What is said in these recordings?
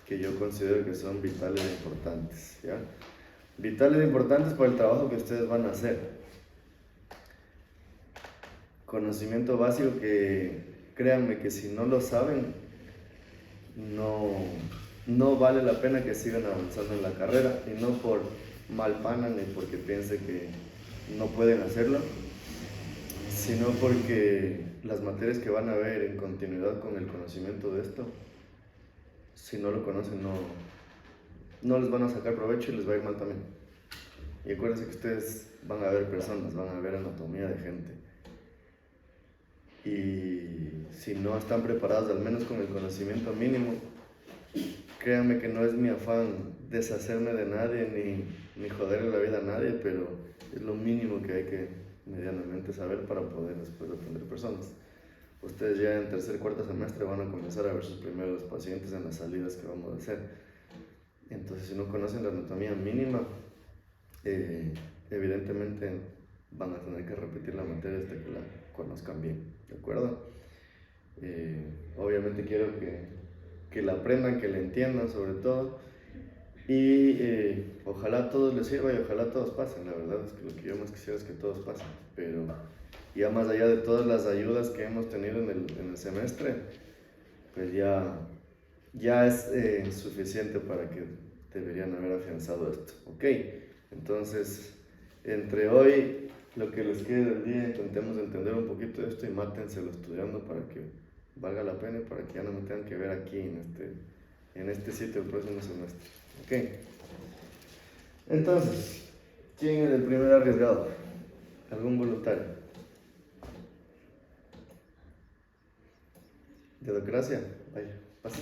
que yo considero que son vitales e importantes, ¿ya? Vitales e importantes para el trabajo que ustedes van a hacer. Conocimiento básico que, créanme que si no lo saben, no vale la pena que sigan avanzando en la carrera, y no por mal pana ni porque piense que no pueden hacerlo, sino porque las materias que van a ver en continuidad con el conocimiento de esto, si no lo conocen, no les van a sacar provecho y les va a ir mal también. Y acuérdense que ustedes van a ver personas, van a ver anatomía de gente. Y si no están preparados, al menos con el conocimiento mínimo, créanme que no es mi afán deshacerme de nadie ni joderle la vida a nadie, pero es lo mínimo que hay que medianamente saber para poder después atender personas. Ustedes ya en tercer, cuarto semestre van a comenzar a ver sus primeros pacientes en las salidas que vamos a hacer. Entonces, si no conocen la anatomía mínima, evidentemente van a tener que repetir la materia hasta que la conozcan bien, ¿de acuerdo? Obviamente quiero que la aprendan, que la entiendan sobre todo, y ojalá a todos les sirva y ojalá todos pasen. La verdad es que lo que yo más quisiera es que todos pasen, pero ya más allá de todas las ayudas que hemos tenido en el semestre, pues ya es suficiente para que deberían haber afianzado esto, ¿ok? Entonces, entre hoy, lo que les quede del día, intentemos entender un poquito de esto y mátenselo estudiando para que valga la pena y para que ya no me tengan que ver aquí en este sitio el próximo semestre, ¿ok? Entonces, ¿quién es el primer arriesgado? ¿Algún voluntario? ¿Dedocracia? Vaya, pase.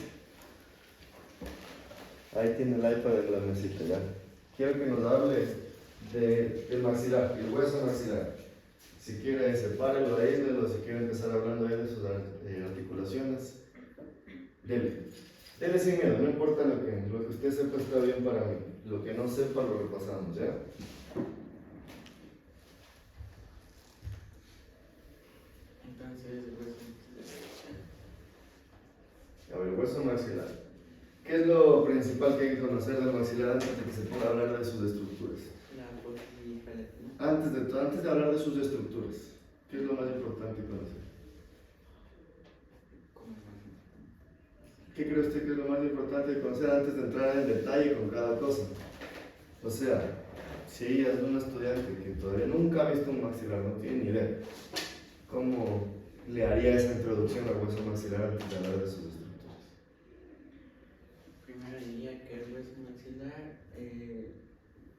Ahí tiene el iPad en la mesita, ¿ya? Quiero que nos hable del maxilar, el hueso maxilar. Si quiere, sepárelo, aíslelo. Si quiere empezar hablando ahí de sus articulaciones, dele sin miedo, no importa lo que usted sepa está bien para mí. Lo que no sepa lo repasamos, ¿ya? Entonces, A ver, hueso maxilar. ¿Qué es lo principal que hay que conocer del maxilar antes de que se pueda hablar de sus estructuras? la boquipalatina. Antes de hablar de sus estructuras, ¿qué es lo más importante conocer? ¿Qué cree usted que es lo más importante de conocer antes de entrar en detalle con cada cosa? O sea, si ella es una estudiante que todavía nunca ha visto un maxilar, no tiene ni idea, ¿cómo le haría esa introducción al hueso maxilar antes de hablar de sus estructuras? Primero diría que el hueso maxilar,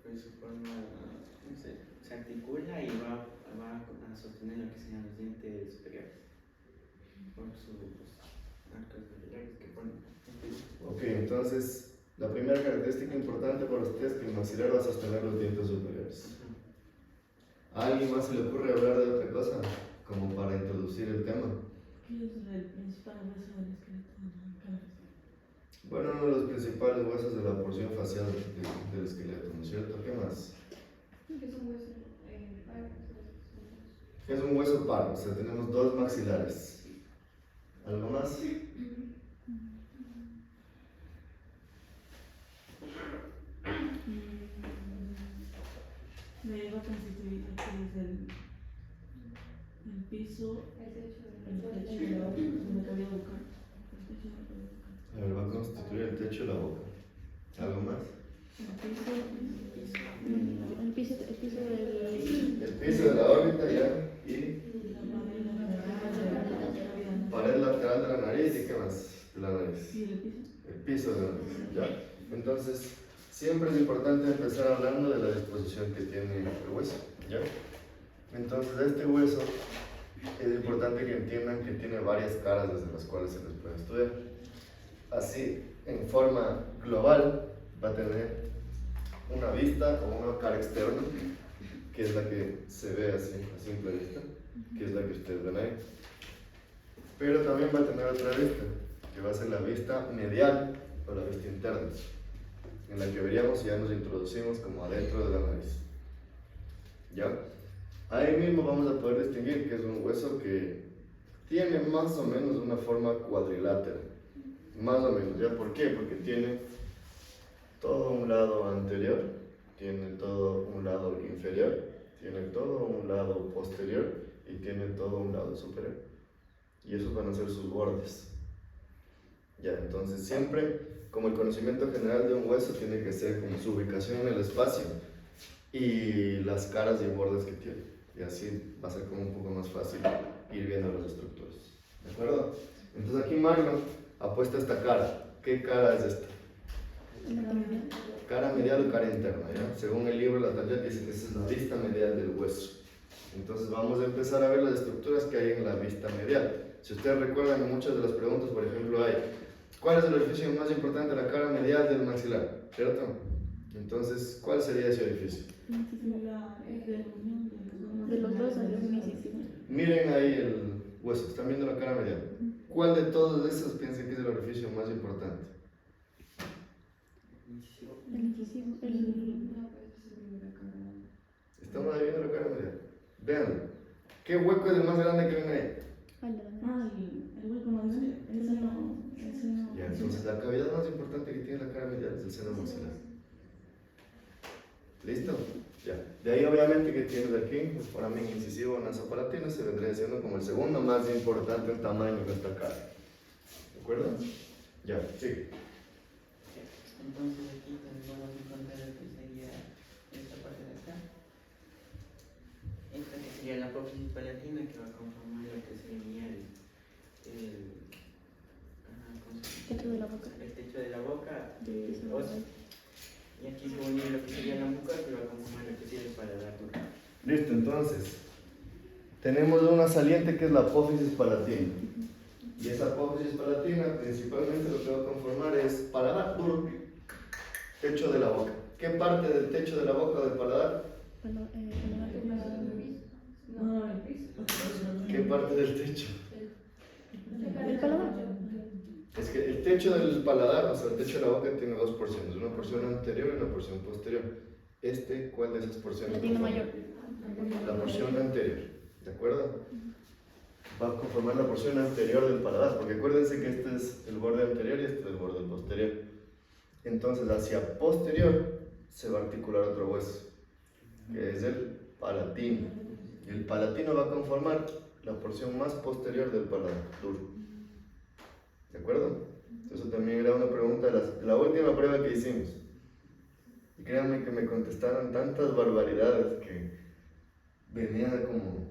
pues su forma, no sé, se articula y va a sostener lo que sean los dientes superiores por sus arcos capilares que ponen. Ok, entonces la primera característica importante para usted es que el maxilar va a sostener los dientes superiores. ¿A alguien más se le ocurre hablar de otra cosa como para introducir el tema? ¿Qué es el principal hueso del esqueleto de la cabeza? Bueno, uno de los principales huesos de la porción facial del esqueleto, ¿no es cierto? ¿Qué más? Que es un hueso paro. ¿Qué es un hueso paro? O sea, tenemos dos maxilares. ¿Algo más? Me va a constituir aquí es el piso, El techo el techo de la boca, se me cabía buscar. El techo de la boca. A ver, va a constituir el techo de la boca. ¿Algo más? El piso del... El piso de la órbita ya. Y pared lateral de la nariz. ¿Y qué más de la nariz? ¿Y el piso? El piso de la nariz, ¿ya? Entonces, siempre es importante empezar hablando de la disposición que tiene el hueso, ¿ya? Entonces, este hueso es importante que entiendan que tiene varias caras desde las cuales se les puede estudiar. Así, en forma global, va a tener una vista o una cara externa, que es la que se ve así a simple vista, que es la que ustedes ven ahí. Pero también va a tener otra vista, que va a ser la vista medial o la vista interna, en la que veríamos si ya nos introducimos como adentro de la nariz. ¿Ya? Ahí mismo vamos a poder distinguir que es un hueso que tiene más o menos una forma cuadrilátera. Más o menos, ¿ya? ¿Por qué? Porque tiene todo un lado anterior, tiene todo un lado inferior, tiene todo un lado posterior y tiene todo un lado superior. Y esos van a ser sus bordes. Ya, entonces siempre, como el conocimiento general de un hueso tiene que ser como su ubicación en el espacio y las caras y bordes que tiene. Y así va a ser como un poco más fácil ir viendo las estructuras. ¿De acuerdo? Entonces aquí Marlon ha puesto esta cara. ¿Qué cara es esta? Cara medial o cara interna, ¿ya? Según el libro, la Tallet dice que esa es la vista medial del hueso. Entonces vamos a empezar a ver las estructuras que hay en la vista medial. Si ustedes recuerdan, en muchas de las preguntas, por ejemplo, hay ¿cuál es el orificio más importante de la cara medial del maxilar? ¿Cierto? Entonces, ¿cuál sería ese orificio? De los dos hay un incisivo. Miren ahí el hueso, están viendo la cara medial. ¿Cuál de todos esos piensan que es el orificio más importante? El incisivo. Estamos ahí viendo la cara medial. Vean, ¿qué hueco es el más grande que ven ahí? El hueco más grande. Ese no. Ya, entonces la cavidad más importante que tiene la cara medial es el seno maxilar. ¿Listo? Ya. De ahí obviamente que tienes aquí el foramen incisivo nasopalatino, se vendría siendo como el segundo más importante en tamaño de esta cara. ¿De acuerdo? Ya, sigue. Entonces aquí también vamos a encontrar lo que sería esta parte de acá. Esta que sería la apófisis palatina, que va a conformar lo que sería Techo de la boca. el techo de la boca, De esa óseo. Y aquí se une lo que sería la mucosa, que va a conformar lo que sería el paladar. Listo, entonces tenemos una saliente que es la apófisis palatina. Y esa apófisis palatina principalmente lo que va a conformar es paladar duro, techo de la boca. ¿Qué parte del techo de la boca o del paladar? ¿Qué parte del techo? El paladar. Es que el techo del paladar, o sea, el techo de la boca tiene dos porciones, una porción anterior y una porción posterior. ¿Cuál de esas porciones? La tiene mayor. La porción anterior, ¿de acuerdo? Va a conformar la porción anterior del paladar, porque acuérdense que este es el borde anterior y este es el borde posterior. Entonces, hacia posterior se va a articular otro hueso, que es el palatino. Y el palatino va a conformar la porción más posterior del paladar duro. ¿De acuerdo? Eso también era una pregunta de la última prueba que hicimos. Y créanme que me contestaron tantas barbaridades que venía como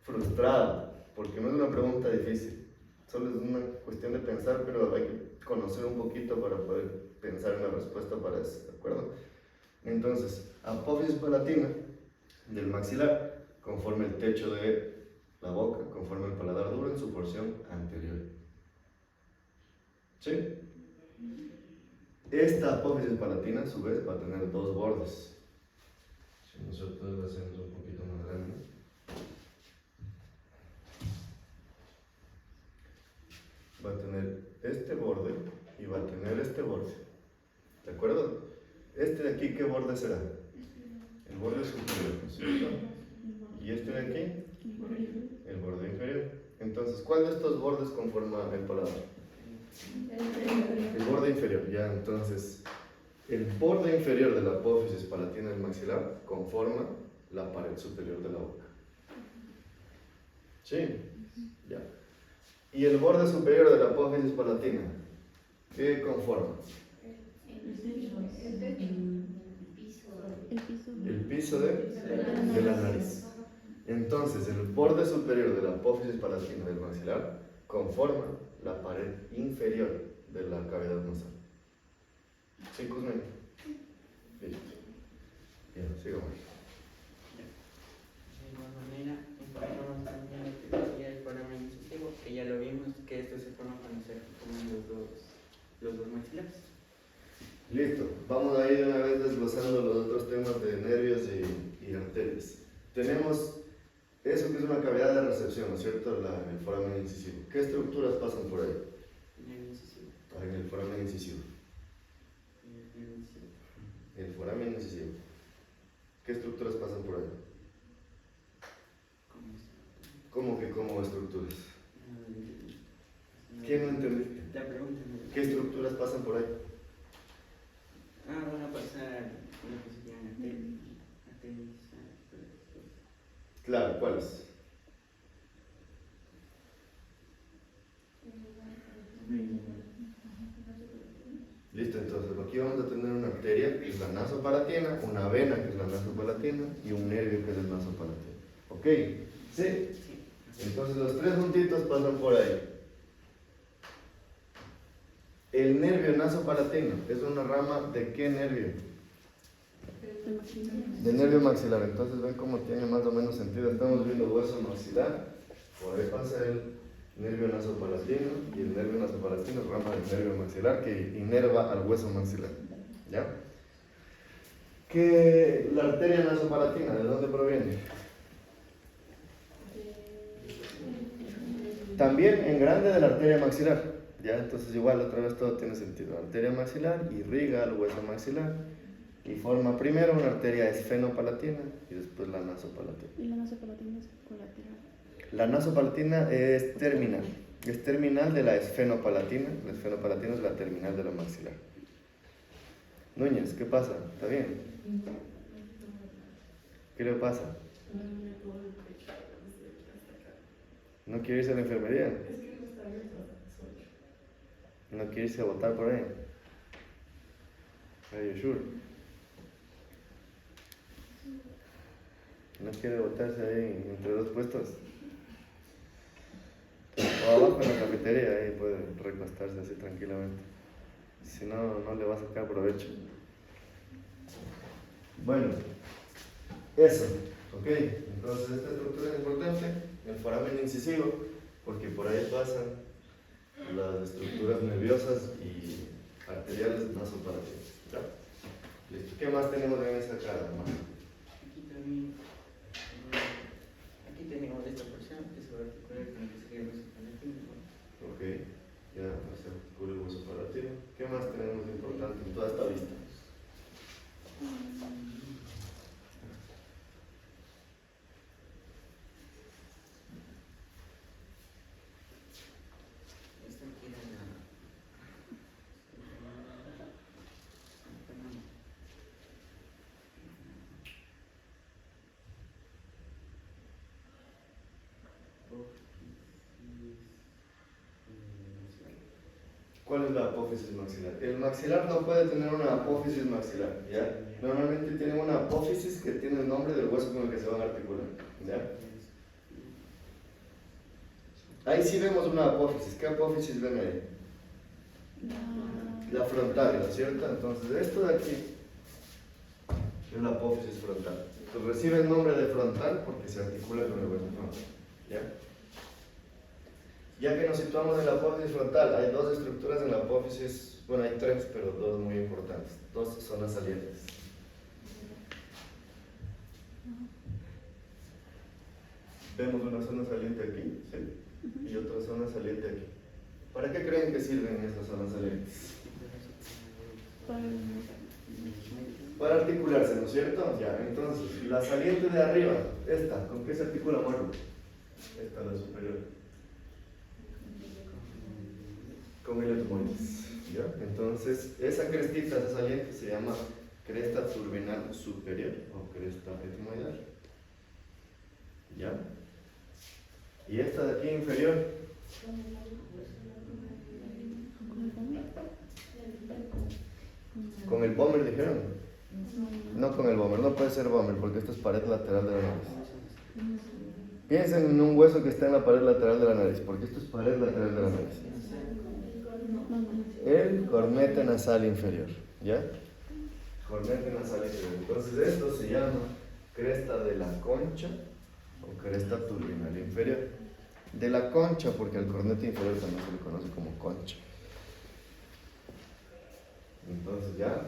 frustrado, porque no es una pregunta difícil, solo es una cuestión de pensar, pero hay que conocer un poquito para poder pensar en la respuesta para eso, ¿de acuerdo? Entonces, apófisis palatina del maxilar conforma el techo de la boca, conforma el paladar duro en su porción anterior. ¿Sí? Esta apófisis palatina, a su vez, va a tener dos bordes. Si nosotros lo hacemos un poquito más grande, va a tener este borde y va a tener este borde. ¿De acuerdo? Este de aquí, ¿qué borde será? El borde superior, ¿no es cierto? Y este de aquí, el borde inferior. Entonces, ¿cuál de estos bordes conforma el paladar? El borde inferior, ya. Entonces, el borde inferior de la apófisis palatina del maxilar conforma la pared superior de la boca. ¿Sí? Ya. Y el borde superior de la apófisis palatina, ¿qué conforma? El piso de la nariz. Entonces, el borde superior de la apófisis palatina del maxilar conforma la pared inferior de la cavidad nasal. ¿Sí, Cusme? Listo. Bien, sigamos. De igual manera, encontramos también lo que sería el foramen incisivo, que ya lo vimos, que esto se forma cuando se forman los dos maxilares. Listo, vamos a ir de una vez desglosando los otros temas de nervios y arterias. Tenemos eso que es una cavidad de recepción, ¿no es cierto? El foramen incisivo. ¿Qué estructuras pasan por ahí? El incisivo. En el foramen incisivo. El foramen incisivo. ¿Qué estructuras pasan por ahí? ¿Cómo que como estructuras? ¿Quién no entendiste? La pregunta. ¿Qué estructuras pasan por ahí? Van a pasar lo que se llama arterias. Claro, ¿cuáles? Listo, entonces aquí vamos a tener una arteria que es la nasopalatina, una vena que es la nasopalatina y un nervio que es el nasopalatino. ¿Ok? ¿Sí? Entonces los tres juntitos pasan por ahí. El nervio nasopalatino es una rama de ¿qué nervio? Del nervio maxilar. Entonces ven cómo tiene más o menos sentido. Estamos viendo hueso maxilar, por ahí pasa el nervio nasopalatino y el nervio nasopalatino es rama del nervio maxilar que inerva al hueso maxilar. ¿Ya? ¿Qué la arteria nasopalatina de dónde proviene? También en grande de la arteria maxilar. ¿Ya? Entonces igual otra vez todo tiene sentido. La arteria maxilar irriga al hueso maxilar y forma primero una arteria esfenopalatina y después la nasopalatina. ¿Y la nasopalatina es colateral? La nasopalatina es terminal de la esfenopalatina. La esfenopalatina es la terminal de la maxilar. Núñez, ¿qué pasa? ¿Está bien? ¿Qué le pasa? ¿No quiere irse a la enfermería? ¿No quiere irse a votar por ahí? Are you sure? ¿No quiere botarse ahí entre dos puestos? O abajo en la cafetería, ahí puede recostarse así tranquilamente. Si no, no le va a sacar provecho. Bueno, eso, ok. Entonces esta estructura es importante, el foramen incisivo, porque por ahí pasan las estructuras nerviosas y arteriales nasopalatinas. ¿Ya? Listo. ¿Qué más tenemos en esa cara, hermano? Aquí también, aquí tenemos esta porción que se va a articular con lo que sería el hueso palatino. Ok, ya se articula el hueso palatino. ¿Qué más tenemos de importante en toda esta vista? Esta aquí era la. ¿Cuál es la apófisis maxilar? El maxilar no puede tener una apófisis maxilar, ¿ya? Normalmente tienen una apófisis que tiene el nombre del hueso con el que se van a articular, ¿ya? Ahí sí vemos una apófisis. ¿Qué apófisis ven ahí? La frontal, ¿no es cierto? Entonces, esto de aquí es la apófisis frontal. Entonces, recibe el nombre de frontal porque se articula con el hueso frontal, ¿ya? Ya que nos situamos en la apófisis frontal, hay dos estructuras en la apófisis, bueno, hay tres, pero dos muy importantes, dos zonas salientes. Vemos una zona saliente aquí, ¿sí? Y otra zona saliente aquí. ¿Para qué creen que sirven estas zonas salientes? Para articularse, ¿no es cierto? Ya, entonces, la saliente de arriba, esta, ¿con qué se articula, Marlo? Esta, la superior. Con el etmoides, ¿ya? Entonces, esa crestita, esa saliente se llama cresta turbinal superior o cresta etmoidal, ¿ya? Y esta de aquí inferior, con el Bomer dijeron, no con el Bomer, no puede ser Bomer porque esto es pared lateral de la nariz. Piensen en un hueso que está en la pared lateral de la nariz, porque esto es pared lateral de la nariz. El cornete nasal inferior, ¿ya? Cornete nasal inferior. Entonces esto se llama cresta de la concha o cresta turbinal inferior. De la concha porque al cornete inferior también se le conoce como concha. Entonces ya,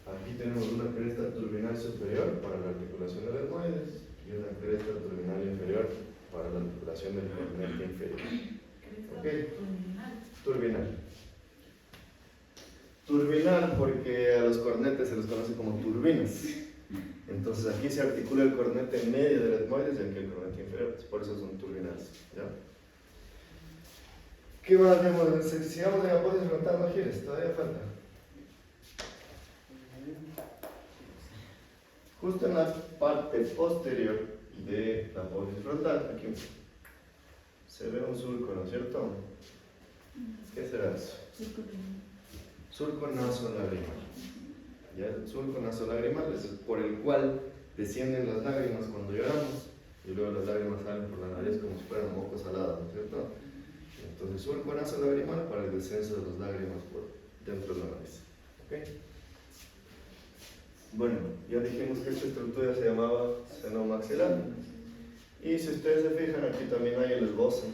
aquí tenemos una cresta turbinal superior para la articulación del etmoides y una cresta turbinal inferior para la articulación del cornete inferior. ¿Ok? Turbinal. Turbinal porque a los cornetes se les conoce como turbinas. Entonces aquí se articula el cornete en medio del etmoides y aquí el cornete inferior. Por eso son turbinales. ¿Ya? ¿Qué más vemos? Sigamos en apófisis frontal, no gires, todavía falta. Justo en la parte posterior de la apófisis frontal, aquí se ve un surco, ¿no es cierto? ¿Qué será eso? Surco nasolagrimal. ¿Ya? El surco nasolagrimal es por el cual descienden las lágrimas cuando lloramos y luego las lágrimas salen por la nariz como si fueran mocos salados, ¿no es cierto? Entonces, surco nasolagrimal para el descenso de las lágrimas por dentro de la nariz. ¿Ok? Bueno, ya dijimos que esta estructura se llamaba seno maxilar. Y si ustedes se fijan, aquí también hay el esbozo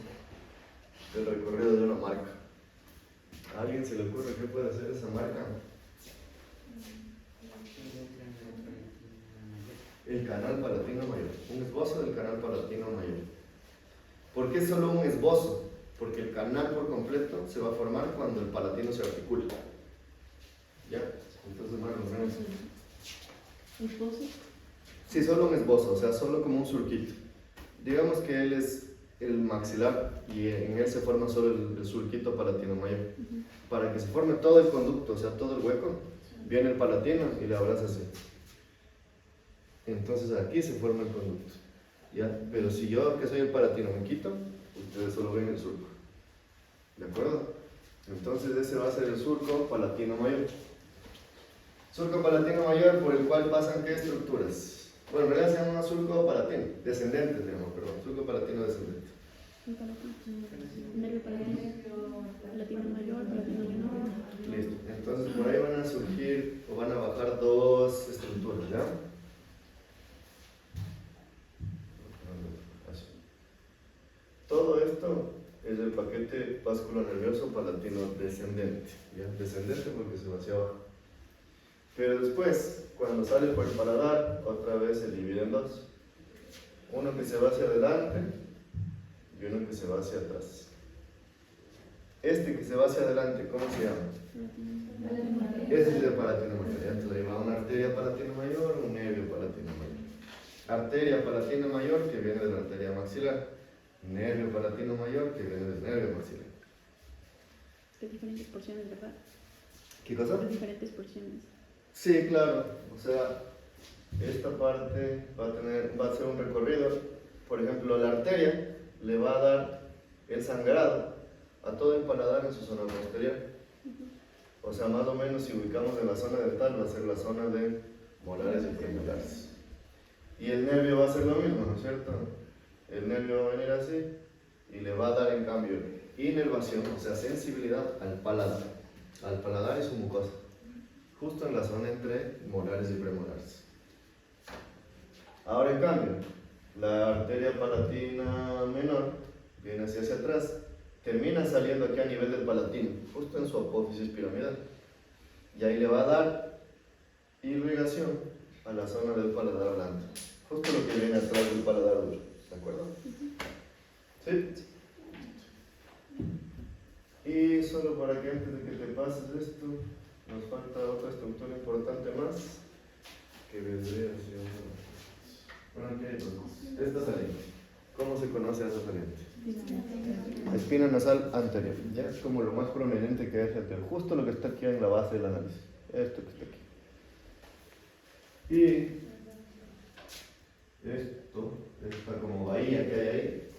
del recorrido de una marca. ¿A alguien se le ocurre qué puede hacer esa marca? El canal palatino mayor. Un esbozo del canal palatino mayor. ¿Por qué solo un esbozo? Porque el canal por completo se va a formar cuando el palatino se articula. ¿Ya? Entonces, bueno, nos vemos. ¿Esbozo? Sí, solo un esbozo, o sea, solo como un surquito. Digamos que él es el maxilar y en él se forma solo el surquito palatino mayor. Para que se forme todo el conducto, o sea, todo el hueco, viene el palatino y le abraza así. Entonces aquí se forma el conducto. ¿Ya? Pero si yo, que soy el palatino, me quito, ustedes solo ven el surco. ¿De acuerdo? Entonces ese va a ser el surco palatino mayor. Surco palatino mayor por el cual pasan ¿qué estructuras? Bueno, en realidad se llama surco palatino, descendente se llama, perdón, surco palatino descendente. Nervio palatino mayor, palatino menor. Listo, entonces por ahí van a surgir o van a bajar dos estructuras, ¿ya? Así. Todo esto es el paquete vasculonervioso palatino descendente, ¿ya? Descendente porque se va hacia abajo. Pero después, cuando sale por el paladar, otra vez se divide en dos. Uno que se va hacia adelante y uno que se va hacia atrás. Este que se va hacia adelante, ¿cómo se llama? Este es el palatino mayor. Entonces ahí va una arteria palatino mayor, un nervio palatino mayor. Arteria palatino mayor que viene de la arteria maxilar. Nervio palatino mayor que viene del nervio maxilar. De diferentes porciones, ¿verdad? ¿Qué cosa? De diferentes porciones. Sí, claro. O sea, esta parte va a ser un recorrido. Por ejemplo, la arteria le va a dar el sangrado a todo el paladar en su zona posterior. O sea, más o menos si ubicamos en la zona dental va a ser la zona de molares y premolares. Y el nervio va a ser lo mismo, ¿no es cierto? El nervio va a venir así y le va a dar en cambio inervación, o sea, sensibilidad al paladar y su mucosa. Justo en la zona entre molares y premolares. Ahora en cambio, la arteria palatina menor viene hacia atrás, termina saliendo aquí a nivel del palatino, justo en su apófisis piramidal. Y ahí le va a dar irrigación a la zona del paladar blando, justo lo que viene atrás del paladar duro. ¿De acuerdo? ¿Sí? Y solo para que antes de que te pases esto, nos falta otra estructura importante más que vendría siendo. Bueno, ¿qué hay? Esta saliente. ¿Cómo se conoce a esa saliente? Espina nasal anterior. Ya es como lo más prominente que es anterior. Justo lo que está aquí en la base de la nariz. Esto que está aquí. Y esto, esta como bahía que hay ahí.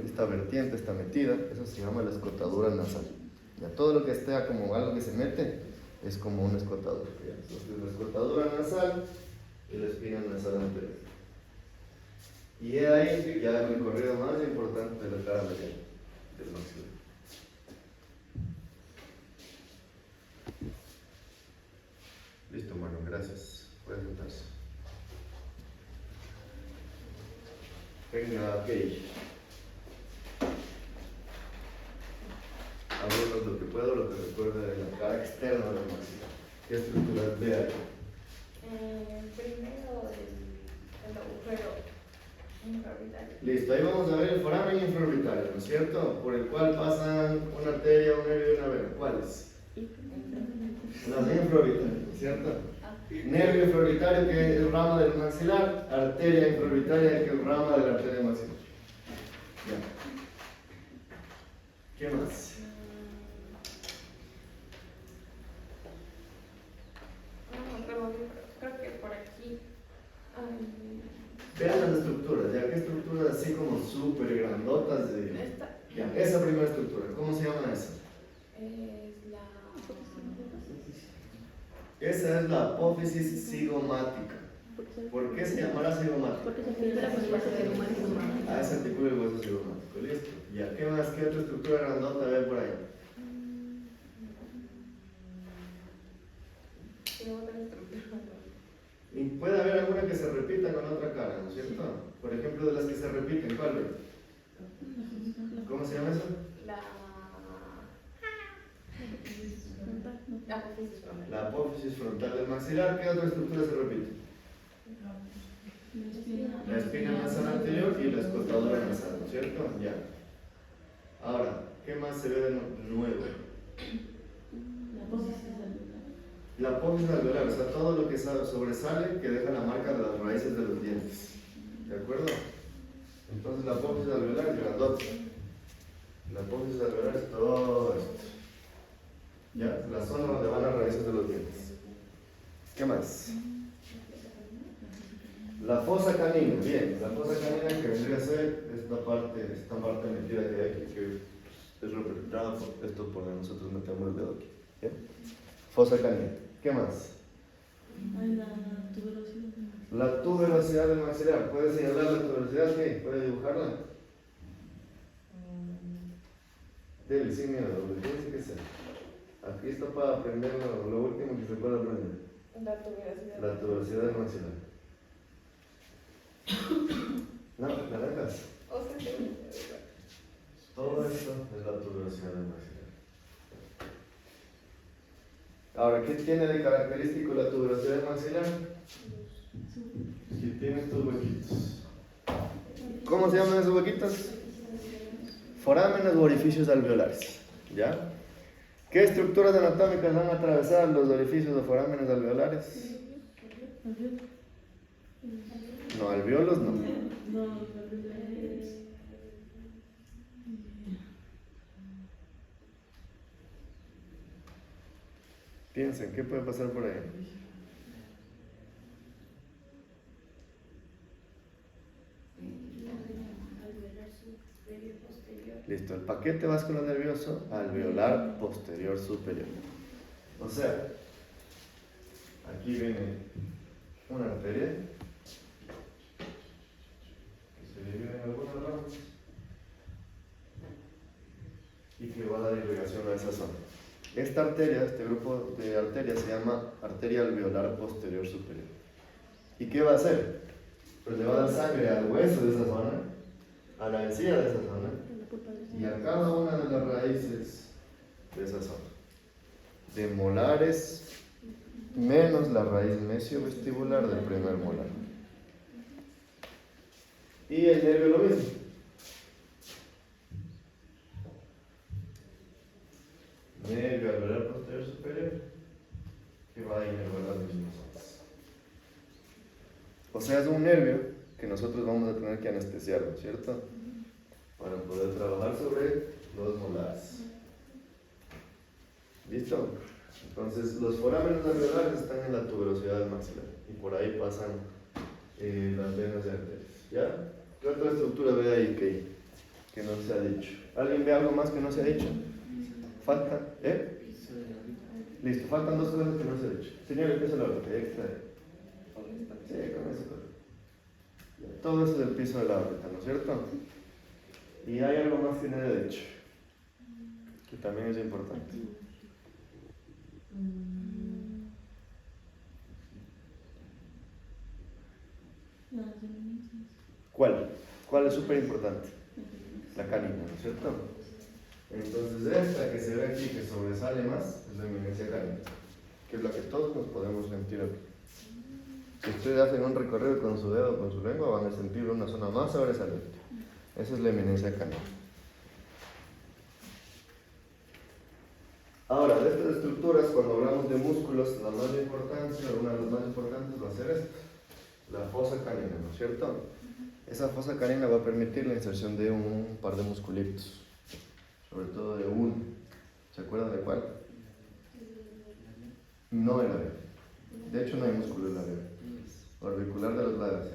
Esta vertiente está metida. Eso se llama la escotadura nasal. Ya todo lo que esté como algo que se mete es como una escotadura. Entonces la escotadura nasal y la espina nasal anterior. Y ahí ya el recorrido más importante de la cara del maxilar. Listo, Manu, gracias. Puedes sentarse. Venga, ok. Hablemos lo que puedo, lo que recuerda de la cara externa del maxilar. ¿Qué estructuras ve ahí? Primero el agujero infraorbitario. Listo, ahí vamos a ver el foramen infraorbitario, ¿no es cierto? Por el cual pasan una arteria, un nervio y una vena. ¿Cuáles? Las infraorbitarias, ¿no es cierto? Nervio infraorbitario, que es el ramo del maxilar, arteria infraorbitaria, que es el ramo de la arteria maxilar. Ya. ¿Qué más? No me acuerdo bien, pero creo que por aquí. Vean las estructuras, ya que estructuras así como súper grandotas de... Esta Ya, esa primera estructura, ¿cómo se llama esa? es la. Esa es la apófisis cigomática. ¿Por qué se llamará cigomática? Porque se pierde la posibilidad de humanismo. Ah, se articula el hueso cigomático, listo. Ya, ¿qué más? ¿Qué otra estructura grandota ve por ahí? Sí, otra estructura. Y puede haber alguna que se repita con otra cara, ¿no es cierto? Por ejemplo, de las que se repiten, ¿cuál ve? ¿Cómo se llama eso? La. La apófisis frontal. La apófisis frontal del maxilar. ¿Qué otra estructura se repite? La espina nasal anterior y la escotadura nasal, ¿no es cierto? Ya. Ahora, ¿qué más se ve de nuevo? La apófisis alveolar, o sea, todo lo que sobresale que deja la marca de las raíces de los dientes. ¿De acuerdo? Entonces la apófisis alveolar es grandota. La apófisis alveolar es todo esto. ¿Ya? La zona donde van las raíces de los dientes. ¿Qué más? La fosa canina, bien, la fosa canina que vendría a ser esta parte metida que hay aquí, que es representada por esto por donde nosotros metemos el dedo aquí. ¿Ya? Fosa canina. ¿Qué más? La tuberosidad del maxilar. ¿Puede señalar la tuberosidad? ¿Qué? ¿Puede dibujarla? Dele, sin miedo, lo que dice que sea. Aquí está para aprender lo último que se puede aprender. La tuberosidad. La tuberosidad del maxilar. No, naranjas. O sea, que. Todo esto es la tuberosidad del maxilar. Ahora, ¿qué tiene de característico la tuberosidad del maxilar? Que tiene estos huequitos. ¿Cómo se llaman esos huequitos? Forámenes o orificios alveolares. ¿Ya? ¿Qué estructuras anatómicas van a atravesar los orificios o forámenes alveolares? No, alveolos no. Piensen, ¿qué puede pasar por ahí? Listo, el paquete vascular nervioso alveolar posterior superior. O sea, aquí viene una arteria que se divide en algunas ramas y que va a dar irrigación a esa zona. Esta arteria, este grupo de arterias se llama arteria alveolar posterior superior. ¿Y qué va a hacer? Pues le va a dar sangre al hueso de esa zona, a la encía de esa zona y a cada una de las raíces de esa zona. De molares menos la raíz mesiovestibular del primer molar. Y el nervio lo mismo. Nervio alveolar posterior superior que va a inervar las mismas zonas. O sea, es un nervio que nosotros vamos a tener que anestesiarlo, ¿cierto? Para poder trabajar sobre los molares. ¿Listo? Entonces, los forámenes alveolares están en la tuberosidad del maxilar y por ahí pasan las venas y arterias. ¿Ya? ¿Qué otra estructura ve ahí que no se ha dicho? ¿Alguien ve algo más que no se ha dicho? ¿Faltan? Listo, faltan dos cosas que no se ha dicho. Señor, empieza la órbita, ya extrae. Sí, con eso. Todo eso es el piso de la órbita, ¿no es cierto? Y hay algo más que no he dicho, que también es importante. ¿Cuál? ¿Cuál es súper importante? La canina, ¿no es cierto? Entonces esta que se ve aquí, que sobresale más, es la eminencia canina, que es la que todos nos podemos sentir aquí. Si ustedes hacen un recorrido con su dedo o con su lengua, van a sentir una zona más sobresaliente. Esa es la eminencia canina. Ahora, de estas estructuras, cuando hablamos de músculos, la más importante, una de las más importantes va a ser esta, la fosa canina, ¿no es cierto? Esa fosa canina va a permitir la inserción de un par de musculitos. sobre todo de uno. ¿Se acuerdan de cuál? No el labio. De hecho, no hay músculo en el labio. Orbicular de los labios.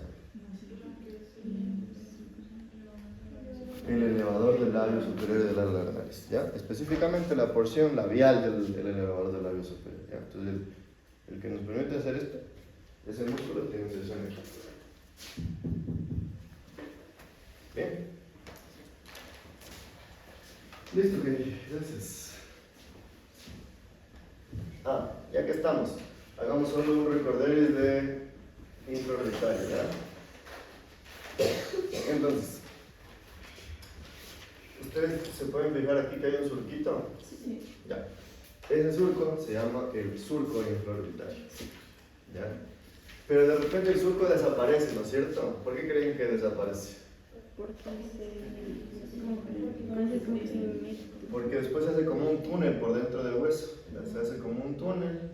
El elevador del labio superior y del ala de la nariz, ¿ya? Específicamente la porción labial del elevador del labio superior, ¿ya? Entonces, el que nos permite hacer esto, ese músculo tiene inserción aquí. Bien. Listo, Kenny. Gracias. Ya que estamos, hagamos solo un recorderis de infraorbitario, ¿ya? Entonces, ustedes se pueden fijar aquí que hay un surquito. Sí. Ya. Ese surco se llama el surco infraorbitario. ¿Ya? Pero de repente el surco desaparece, ¿no es cierto? ¿Por qué creen que desaparece? Porque después se hace como un túnel por dentro del hueso. ¿Ya? Se hace como un túnel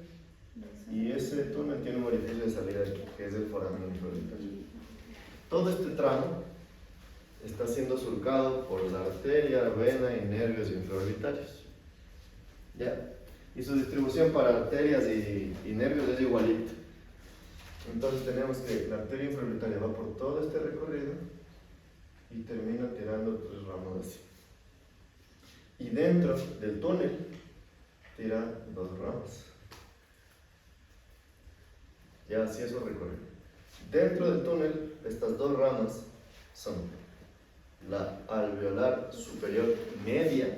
y ese túnel tiene un orificio de salida aquí, que es el foramen infraorbitario. Todo este tramo está siendo surcado por la arteria, vena y nervios infraorbitarios. ¿Ya? Y su distribución para arterias y nervios es igualita. Entonces tenemos que la arteria infraorbitaria va por todo este recorrido y termina tirando 3 ramos así. Y dentro del túnel tira 2 ramas. Ya así es su recorrido. Dentro del túnel, estas 2 ramas son la alveolar superior media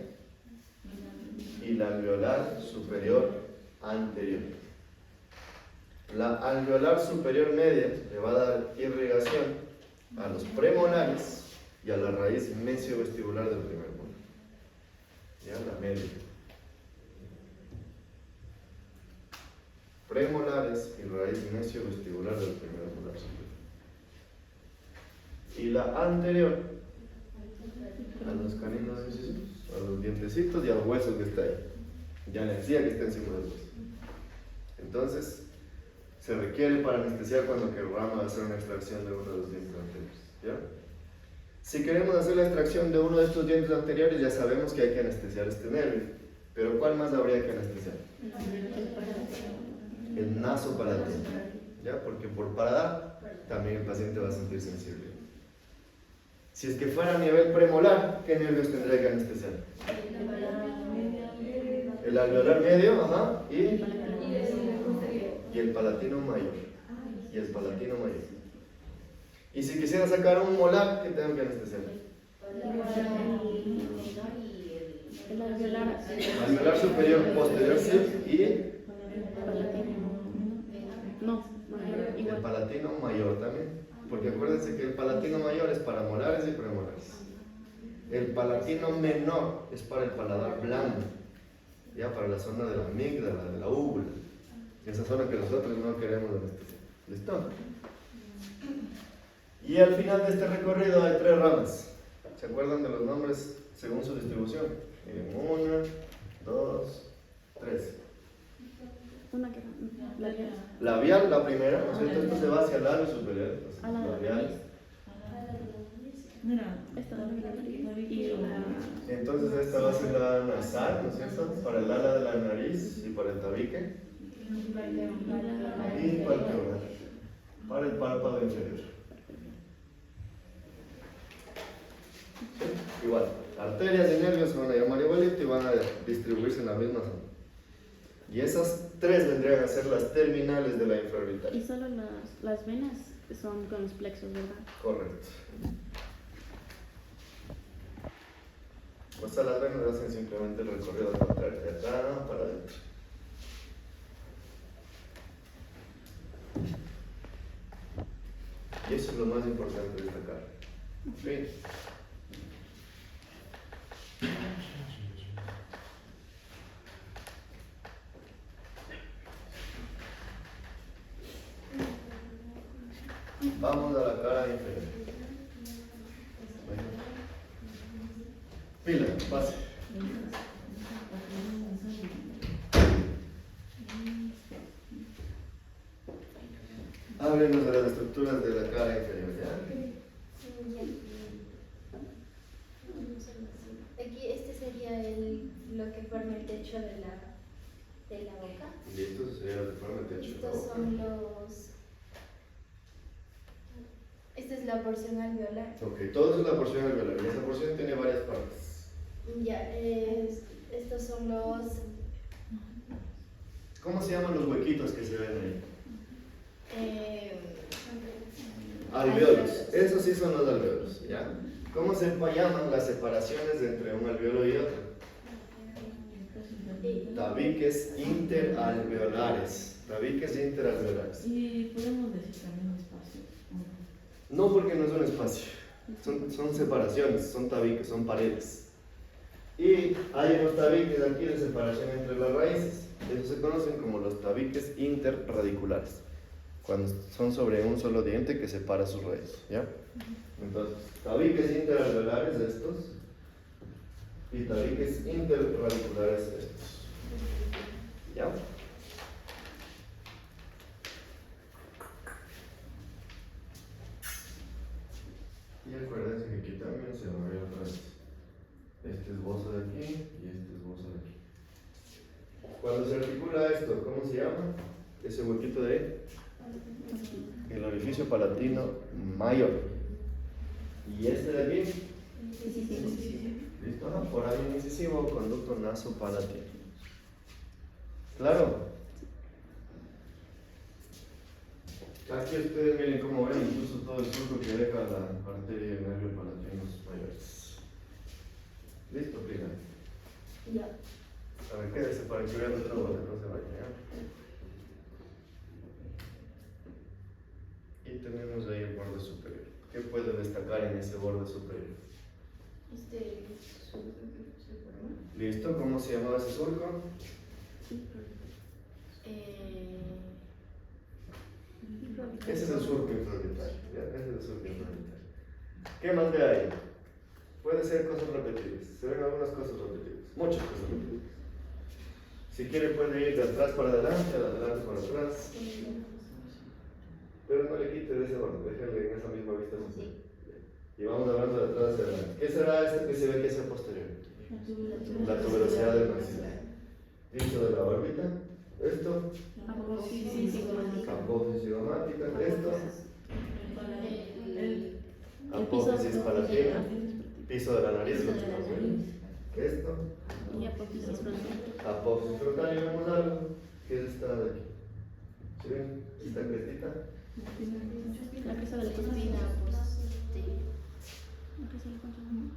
y la alveolar superior anterior. La alveolar superior media le va a dar irrigación a los premolares y a la raíz mesiovestibular del primer molar. Ya, la media. Premolares y raíz mesiovestibular del primer molar superior. Y la anterior a los caninos incisivos, a los dientecitos y al hueso que está ahí. Ya la encía que está encima del hueso. Entonces, se requiere para anestesiar cuando queramos hacer una extracción de uno de los dientes anteriores. ¿Ya? Si queremos hacer la extracción de uno de estos dientes anteriores, ya sabemos que hay que anestesiar este nervio. Pero ¿cuál más habría que anestesiar? El nasopalatino. ¿Ya? Porque por paladar también el paciente va a sentir sensible. Si es que fuera a nivel premolar, ¿qué nervios tendría que anestesiar? El alveolar medio, ajá, y el palatino mayor. Y el palatino mayor. Y si quisiera sacar un molar, ¿qué tengo que anestesiar? El alveolar. Alveolar superior, posterior, sí, y No, el igual. palatino mayor también. Porque acuérdense que el palatino mayor es para molares y premolares. El palatino menor es para el paladar blando, ya para la zona de la amígdala, de la úvula. Esa zona que nosotros no queremos anestesiar. ¿Listo? Y al final de este recorrido hay 3 ramas. ¿Se acuerdan de los nombres según su distribución? 1, 2, 3. Una que labial. Labial, la primera, ¿no es cierto? Esto se va hacia el labio superior. Entonces, A la labial. nariz. Mira, Esta es la nariz. Y la. Entonces esta va a ser la nasal, ¿no es cierto? Para el ala de la nariz y para el tabique. Y palpebral. Para el párpado inferior. ¿Sí? Igual, arterias y nervios se van a llamar igualito y van a distribuirse en la misma zona. Y esas 3 vendrían a ser las terminales de la infraorbitaria. Y solo las venas son con los plexos, ¿verdad? Correcto. O sea, las venas hacen simplemente el recorrido al contrario, de acá para adentro. Y eso es lo más importante de destacar. Fin. Vamos a la cara inferior. Pila, pasa. Háblenos de las estructuras de la cara inferior, ¿ya? Aquí este sería techo de la boca. Y esto sería de forma de techo. Estos son los... Esta es la porción alveolar. Ok, todo eso es la porción alveolar. Y esa porción tiene varias partes. Ya, estos son los... ¿Cómo se llaman los huequitos que se ven ahí? Alveolos. Esos sí son los alveolos, ¿ya? ¿Cómo se llaman las separaciones entre un alveolo y otro? Tabiques interalveolares. Tabiques interalveolares. Y podemos decir también espacio. No, porque no es un espacio. Son separaciones, son tabiques, son paredes. Y hay unos tabiques aquí de separación entre las raíces. Esos se conocen como los tabiques interradiculares. Cuando son sobre un solo diente que separa sus raíces, ¿ya? Entonces, tabiques interalveolares estos y tabiques interradiculares estos, ¿ya? Y acuérdense que aquí también se va a ver otra vez este esbozo de aquí y este esbozo de aquí. Cuando se articula esto, ¿cómo se llama? Ese huequito de ahí. El orificio palatino mayor. ¿Y este de aquí? ¿Listo? ¿No? Foramen incisivo, conducto nasopalatino. ¿Claro? Aquí ustedes miren cómo ven incluso todo el surco que deja la arteria y el nervio palatinos mayores. ¿Listo, prima? Ya. A ver, quédese para que vean otro borde, no se vaya. Y tenemos ahí el borde superior. ¿Qué puede destacar en ese borde superior? ¿Listo? ¿Cómo se llamaba ese surco? Ese es el surco infraorbital. ¿Ya? Ese es el surco infraorbital. ¿Qué más ve ahí? Puede ser cosas repetidas. Se ven algunas cosas repetidas. Muchas cosas repetidas. Si quiere puede ir de atrás para adelante, de adelante para atrás. Pero no le quite de ese orden, déjale en esa misma vista. Sí. Y vamos hablando de atrás hacia adelante. ¿Qué será este que se ve que es el posterior? La tuberosidad del maxilar. Piso de la órbita. Esto. Apófisis cigomática. Esto. Apófisis palatina. Piso de la nariz. Esto. Y apófisis frontal. Apófisis frontal. Y vemos algo que es esta de aquí. ¿Sí ven? Esta crestita. La cresta de la concha. La cresta de la concha.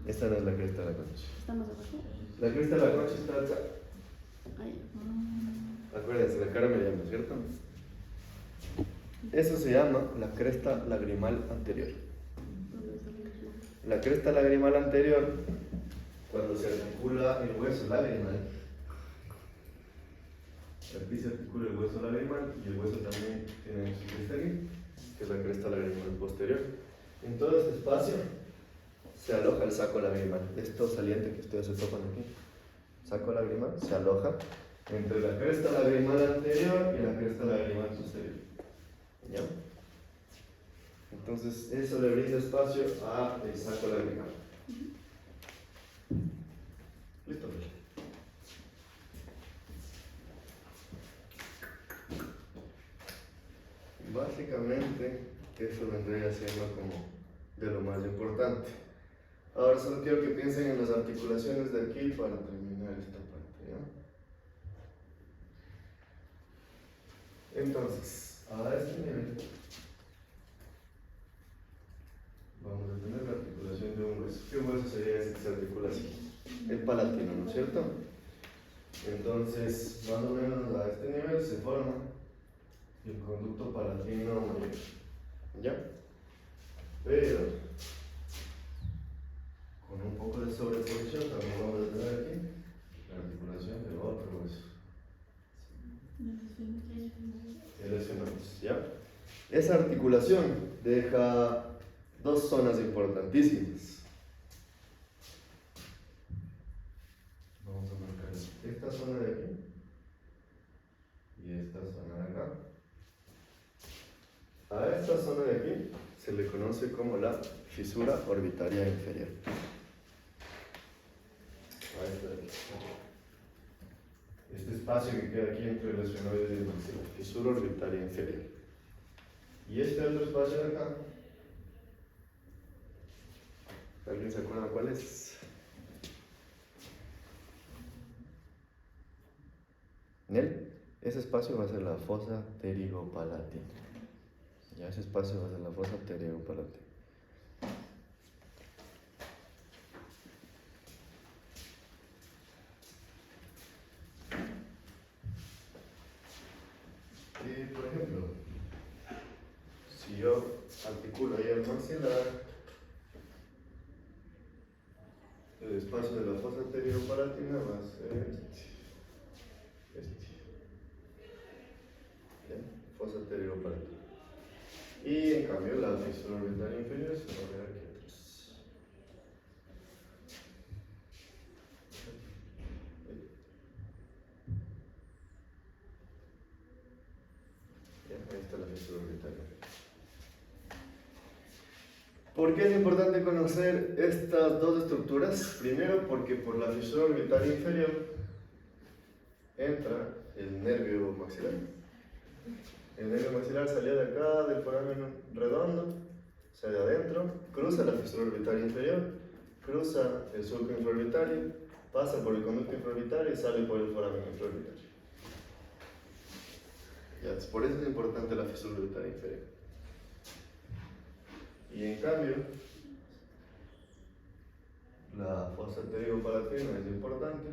Esta no es la cresta de la concha. Está más abajo. La cresta de la concha está acá. Ahí. Acuérdense, la cara me llama, ¿cierto? Eso se llama la cresta lagrimal anterior. La cresta lagrimal anterior, cuando se articula el hueso lagrimal, aquí se articula el hueso lagrimal y el hueso también tiene su cresta aquí, que es la cresta lagrimal posterior. En todo este espacio se aloja el saco lagrimal. Esto saliente que ustedes se topan aquí, saco lagrimal, se aloja entre la cresta lagrimal anterior y la cresta lagrimal posterior. ¿Ya? Entonces eso le brinda espacio al saco lagrimal. Listo. Básicamente eso vendría siendo como de lo más importante. Ahora solo quiero que piensen en las articulaciones de aquí para terminar esta parte, ¿ya? Entonces, a este nivel vamos a tener la articulación de un hueso. ¿Qué hueso sería ese que se articula así? El palatino, ¿no es cierto? Entonces, más o menos a este nivel se forma el conducto palatino mayor, ¿ya? Pero con un poco de sobreposición también vamos a tener aquí la articulación del otro hueso, el esfenoides, ¿ya? Esa articulación deja dos zonas importantísimas. Vamos a marcar esta zona de aquí y esta zona de acá. A esta zona de aquí se le conoce como la fisura orbitaria inferior. A esta de aquí. espacio que queda aquí entre el esfenoide y el maxilar, fisura orbitaria inferior. Y este otro espacio de acá, ¿alguien se acuerda cuál es? Ese espacio va a ser la fosa pterigopalatina. Ya ese espacio va a ser la fosa pterigopalatina. Y por ejemplo, si yo articulo ahí el maxilar, el espacio de la fosa pterigopalatina va a ser este. ¿Ya? Fosa pterigopalatina. Y en cambio la fisura orbital inferior se va a ver aquí atrás. Ya, ahí está la fisura orbital inferior. ¿Por qué es importante conocer estas dos estructuras? Primero, porque por la fisura orbital inferior entra el nervio maxilar. El nervio maxilar salía de acá, del foramen redondo, sale de adentro, cruza la fisura orbital inferior, cruza el surco infraorbitario, pasa por el conducto infraorbitario y sale por el foramen infraorbitario. Ya, por eso es importante la fisura orbital inferior. Y en cambio, la fosa pterigopalatina es importante.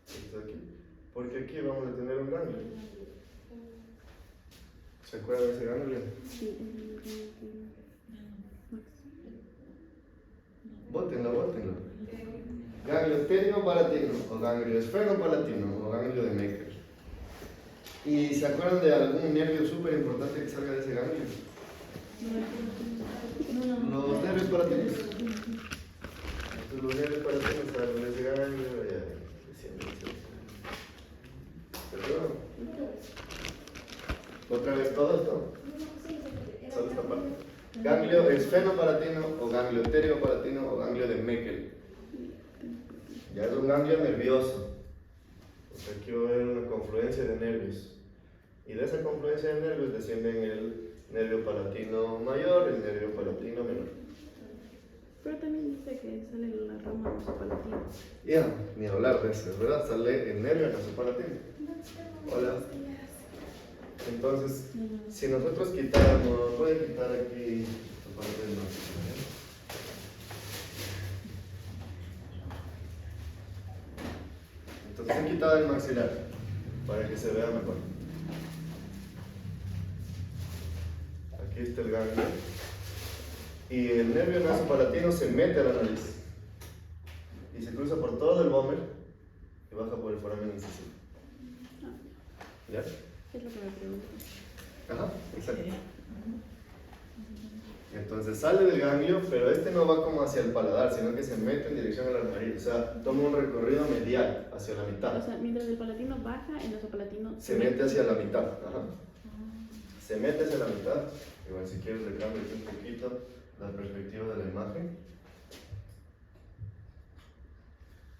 Esto de aquí. Porque aquí vamos a tener un ganglio. ¿Se acuerdan de ese ganglio? Sí, Bótenlo. Ganglio pterigopalatina, o ganglio esfenopalatino, o ganglio de Meckel. ¿Y se acuerdan de algún nervio súper importante que salga de ese ganglio? Los nervios palatinos. Entonces, los nervios palatinos salen de ese ganglio. ¿Perdón? ¿Otra vez todo esto? Solo esta parte. Ganglio esfenopalatino, o ganglio pterigopalatina, o ganglio de Meckel. Ya es un ganglio nervioso. Aquí va a haber una confluencia de nervios. Y de esa confluencia de nervios descienden el nervio palatino mayor y el nervio palatino menor. Pero también dice que sale la rama nasopalatina. Ya, ni hablar de eso, ¿verdad? Sale el nervio nasopalatino. Hola. Entonces, si nosotros quitáramos, voy a quitar aquí esta parte del maxilar. Entonces he quitado el maxilar para que se vea mejor. Aquí está el ganglio. Y el nervio nasopalatino se mete a la nariz. Y se cruza por todo el vómer y baja por el foramen incisivo. ¿Ya? Es lo que me pregunto. Ajá, exacto. Entonces sale del ganglio, pero este no va como hacia el paladar, sino que se mete en dirección a la nariz. O sea, toma un recorrido medial hacia la mitad. O sea, mientras el palatino baja, el nasopalatino Se mete hacia la mitad. Ajá. Se mete hacia la mitad. Igual si quieres le cambio un poquito la perspectiva de la imagen.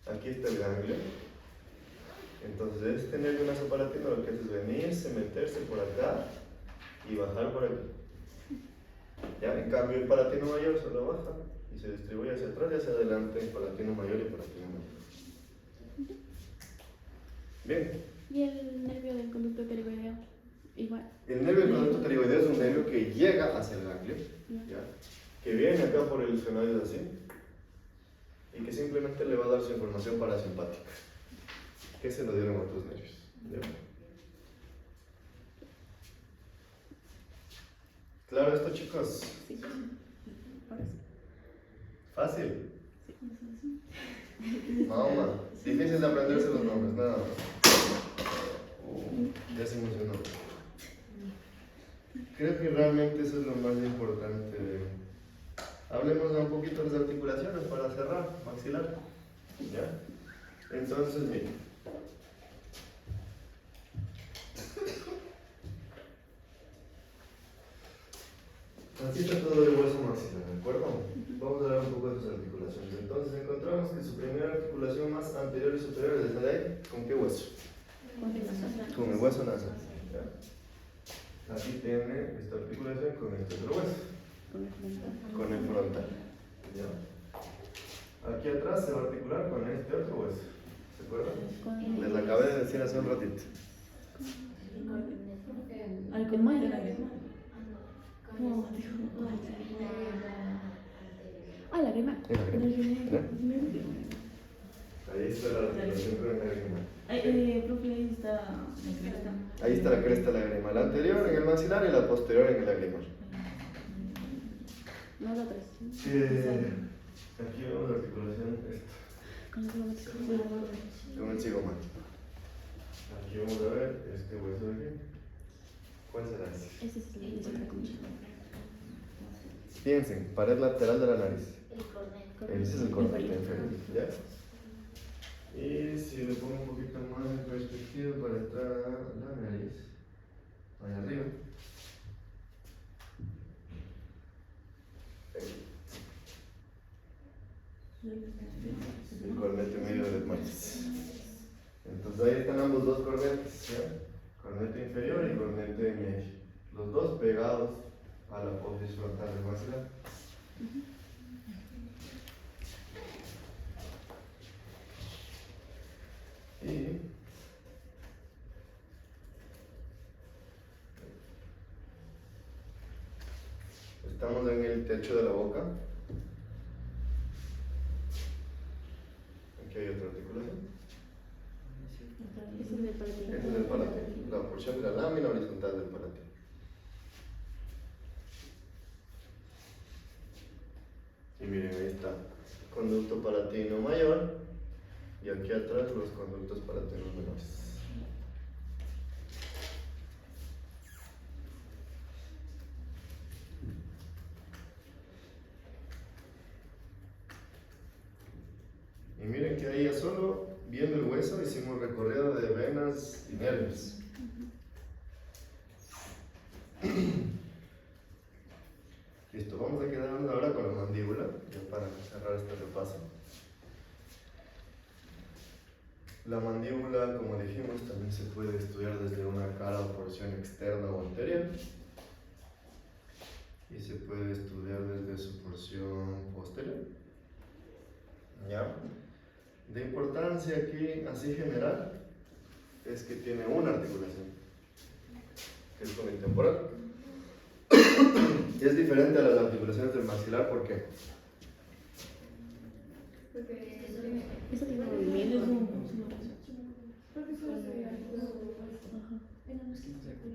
Aquí está el ganglio. Entonces este nervio nasopalatino lo que hace es venirse, meterse por acá y bajar por aquí. Ya, en cambio el palatino mayor solo baja y se distribuye hacia atrás y hacia adelante, palatino mayor y palatino menor. Bien. ¿Y el nervio del conducto pterigoideo? Igual. El nervio del conducto pterigoideo es un nervio que llega hacia el ganglio, ¿ya? Que viene acá por el esfenoide así y que simplemente le va a dar su información parasimpática, que se lo dieron a otros nervios. ¿Ya? ¿Claro esto, chicos? Sí. Ahora sí. Fácil. Mahoma. Difícil de aprenderse los nombres, nada más. Ya se emocionó. Creo que realmente eso es lo más importante. Hablemos un poquito de las articulaciones para cerrar, maxilar. ¿Ya? Entonces, miren. Así está todo el hueso maxilar, ¿de acuerdo? vamos a hablar un poco de sus articulaciones. Entonces encontramos que su primera articulación más anterior y superior es esta de ahí. ¿Con qué hueso? Con el hueso nasal. ¿Ya? Aquí tiene esta articulación con este otro hueso. Con el frontal. ¿Ya? Aquí atrás se va a articular con este otro hueso. ¿Se acuerdan? Les acabé de decir hace un ratito. Al colmillo de la lengua. No, dijo. Ah, la rima. ¿Ya? Ahí está la articulación con el lagrimal. Profe, ahí está la cresta. Ahí está la cresta lagrimal. La anterior en el maxilar y la posterior en el lagrimal. No, la tres. Aquí vemos la articulación esta, Con los huevos. con el cigomático. Aquí vamos a ver este hueso de aquí. ¿Cuál será ese? Ese es el supraconcho. Piensen, pared lateral de la nariz. El cornete. Ese es el cornete inferior. ¿Ya? Y si le pongo un poquito más en perspectiva para entrar a la nariz, allá arriba. El cornete medio del maíz. Entonces ahí están ambos dos cornetes, ¿ya? Cornete inferior y cornete medio. Los dos pegados a la apófisis frontal del maxilar. Y estamos en el techo de la boca. Aquí hay otra articulación. Ese es el palatino. Ese es el palatino, la porción de la lámina horizontal del palatino. Y miren, ahí está, conducto palatino mayor y aquí atrás los conductos palatinos menores. Y miren que ahí ya solo viendo el hueso hicimos recorrido de venas y nervios. Listo, vamos a quedarnos ahora con la mandíbula, ya para cerrar este repaso. La mandíbula, como dijimos, también se puede estudiar desde una cara o porción externa o anterior. Y se puede estudiar desde su porción posterior. ¿Ya? De importancia aquí, así general, es que tiene una articulación, que es con el temporal. Es diferente a las articulaciones del maxilar, ¿por qué? Eso tiene movimiento.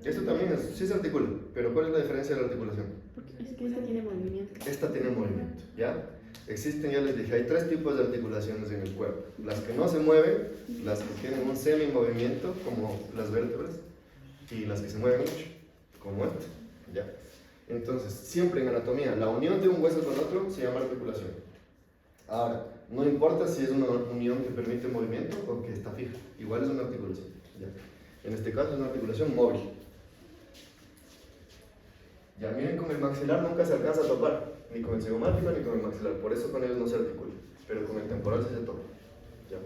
Esto también sí se articula, pero ¿cuál es la diferencia de la articulación? Porque es que este tiene movimiento. Esta tiene movimiento, ¿ya? Existen, ya les dije, hay tres tipos de articulaciones en el cuerpo. Las que no se mueven, las que tienen un semi-movimiento, como las vértebras, y las que se mueven mucho, como esta, ¿ya? Entonces, siempre en anatomía, la unión de un hueso con otro se llama articulación. Ahora, no importa si es una unión que permite movimiento o que está fija, igual es una articulación, ¿ya? En este caso es una articulación móvil. Ya miren, con el maxilar nunca se alcanza a topar, ni con el cigomático ni con el maxilar, por eso con ellos no se articula, pero con el temporal sí se topa. ¿Ya?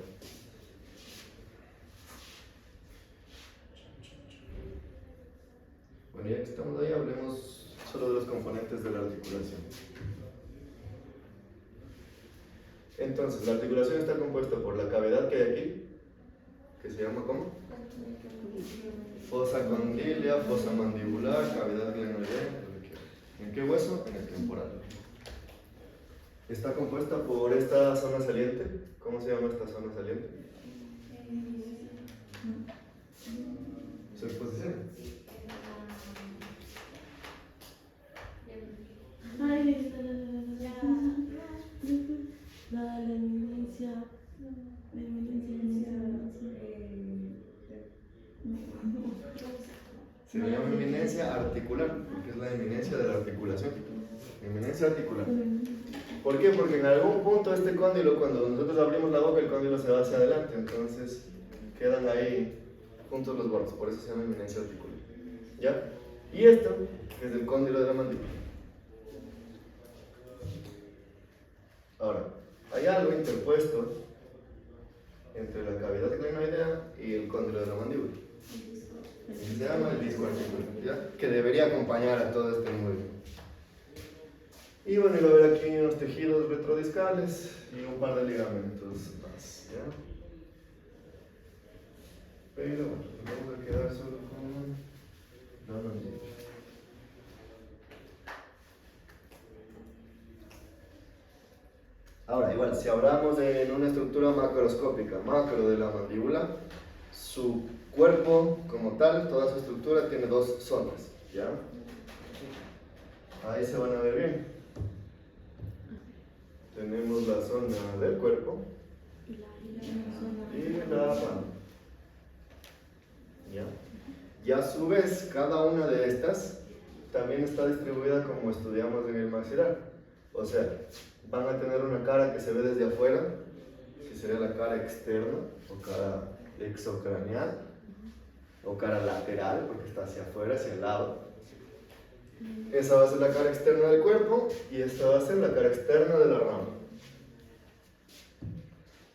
Bueno, ya que estamos ahí, hablemos solo de los componentes de la articulación. Entonces, la articulación está compuesta por la cavidad que hay aquí, que se llama ¿cómo? Fosa condilia, fosa mandibular, cavidad glenoidea. ¿En qué hueso? En el temporal. Está compuesta por esta zona saliente. ¿Cómo se llama esta zona saliente? Superposición. Ay, la eminencia. Se le llama eminencia articular, porque es la eminencia de la articulación. Eminencia articular. ¿Por qué? Porque en algún punto este cóndilo, cuando nosotros abrimos la boca, el cóndilo se va hacia adelante, entonces quedan ahí juntos los bordes, por eso se llama eminencia articular. ¿Ya? Y esto es el cóndilo de la mandíbula. Ahora, hay algo interpuesto entre la cavidad glenoidea y el cóndilo de la mandíbula. Y se llama el disco articular, ¿ya? Que debería acompañar a todo este movimiento. Y bueno, y va a haber aquí unos tejidos retrodiscales y un par de ligamentos más, ¿ya? Pero bueno, nos vamos a quedar solo con la mandíbula. Ahora, igual, si hablamos de una estructura macroscópica, macro de la mandíbula, su cuerpo como tal, toda su estructura tiene dos zonas, ¿ya? Ahí se van a ver bien. Tenemos la zona del cuerpo y la mano, ¿ya? Y a su vez, cada una de estas también está distribuida como estudiamos en el maxilar. O sea, van a tener una cara que se ve desde afuera, que sería la cara externa, o cara exocraneal, o cara lateral, porque está hacia afuera, hacia el lado. Esa va a ser la cara externa del cuerpo, y esta va a ser la cara externa de la rama.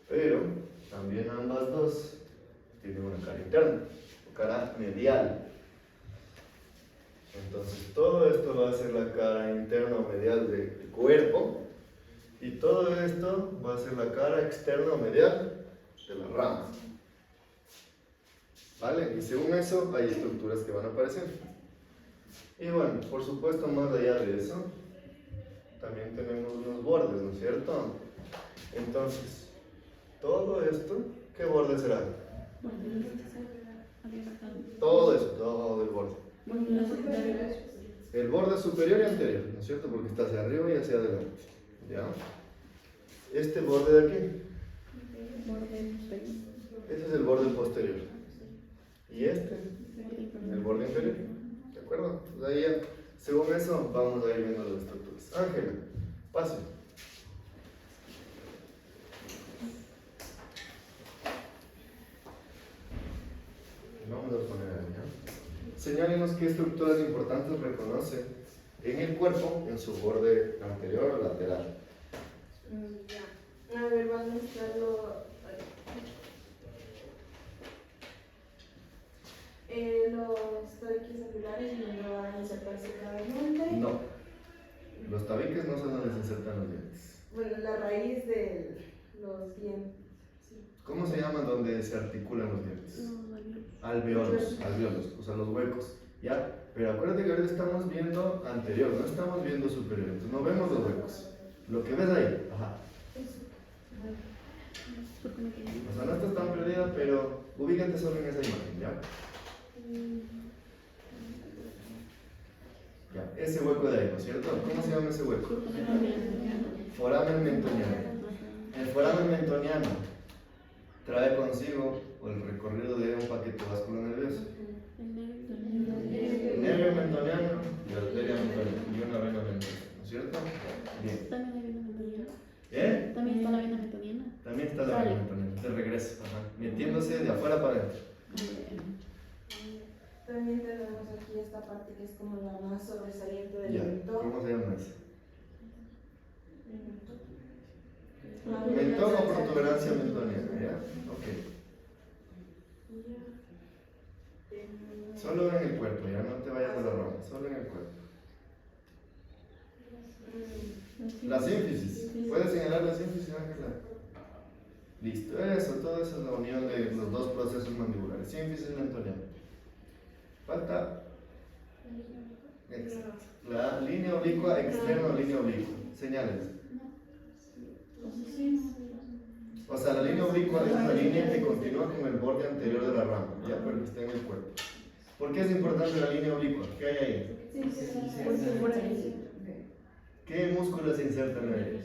Pero, también ambas dos tienen una cara interna, o cara medial. Entonces, todo esto va a ser la cara interna o medial del cuerpo, y todo esto va a ser la cara externa o medial de la rama. ¿Vale? Y según eso, hay estructuras que van a aparecer. Y bueno, por supuesto, más allá de eso, también tenemos unos bordes, ¿no es cierto? Entonces, todo esto, ¿qué borde será? Todo eso, todo el borde. El borde superior y anterior, ¿no es cierto? Porque está hacia arriba y hacia adelante. ¿Ya? Este borde de aquí, ese es el borde posterior. Y este, el borde inferior. ¿De acuerdo? Pues ahí ya, según eso, vamos a ir viendo las estructuras. Ángela, pase. Vamos a poner ahí, ¿ya? Señálenos qué estructuras importantes reconoce en el cuerpo, en su borde anterior o lateral. Ya. A ver, van a mostrarlo. Los tabiques no van a insertarse cabalmente. No. Los tabiques no son donde se insertan los dientes. Bueno, la raíz de los dientes. Sí. ¿Cómo se llaman donde se articulan los dientes? Alveolos, alveolos, o sea, los huecos. ¿Ya? Pero acuérdate que ahorita estamos viendo anterior, no estamos viendo superior. Entonces no vemos los huecos. Lo que ves ahí, ajá. O sea, no estás tan perdida, pero ubícate solo en esa imagen, ¿ya? Ya, ese hueco de ahí, ¿no es cierto? ¿Cómo se llama ese hueco? Foramen mentoniano. El foramen mentoniano trae consigo el recorrido de un paquete vasculonervioso. Nervio mentoniano y arteria mentoniana y una vena mentoniana, ¿no es cierto? Bien. ¿Eh? También está la vena mentoniana. También está la vena mentoniana, de regreso, ajá, metiéndose de afuera para adentro. También tenemos aquí esta parte que es como la más sobresaliente del Ya, mentón. ¿cómo se llama eso? Mentón. Mentón o protuberancia mentoniana, ¿ya? Ok. Solo en el cuerpo, ya no te vayas a la rama, solo en el cuerpo. La sínfisis. ¿Puedes señalar la sínfisis, Ángela? Listo, eso, todo eso es la unión de los dos procesos mandibulares. Sínfisis mentoniana. Falta. Exacto. La línea oblicua externa o línea oblicua. Señales. O sea, la línea oblicua es una línea que continúa con el borde anterior de la rama, ya, pero que está en el cuerpo. ¿Por qué es importante la línea oblicua? ¿Qué hay ahí? ¿Qué músculos se insertan ahí?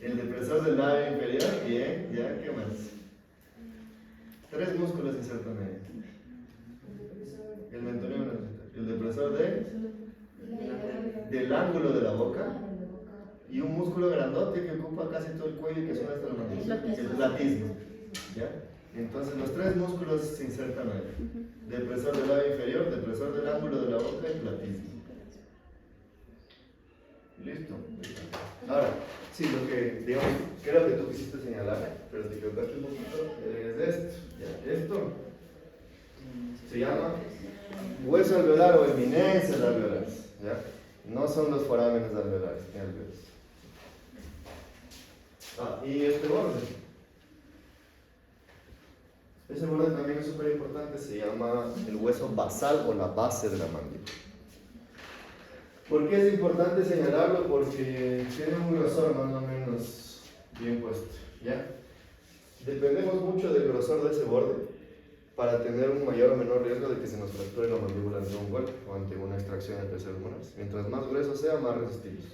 El depresor del labio inferior, bien, ya, ¿qué más? 3 músculos se insertan ahí. El mentoniano, el depresor del ángulo de la boca y un músculo grandote que ocupa casi todo el cuello y que suena hasta la mandíbula, el platismo. ¿Ya? Entonces los 3 músculos se insertan ahí. Depresor del labio inferior, depresor del ángulo de la boca y platismo. Listo. Ahora, sí, lo que, digamos, ¿qué era lo que tú quisiste señalar? Pero te equivocaste un poquito, es esto. Ya, esto se llama hueso alveolar o eminencias alveolares. ¿Ya? No son los forámenes alveolares, ni alveolos. Y este borde. Ese borde también es súper importante, se llama el hueso basal o la base de la mandíbula. ¿Por qué es importante señalarlo? Porque tiene un grosor más o menos bien puesto, ¿ya? Dependemos mucho del grosor de ese borde para tener un mayor o menor riesgo de que se nos fracture la mandíbula ante un golpe o ante una extracción de terceros molares. Mientras más grueso sea, más resistimos.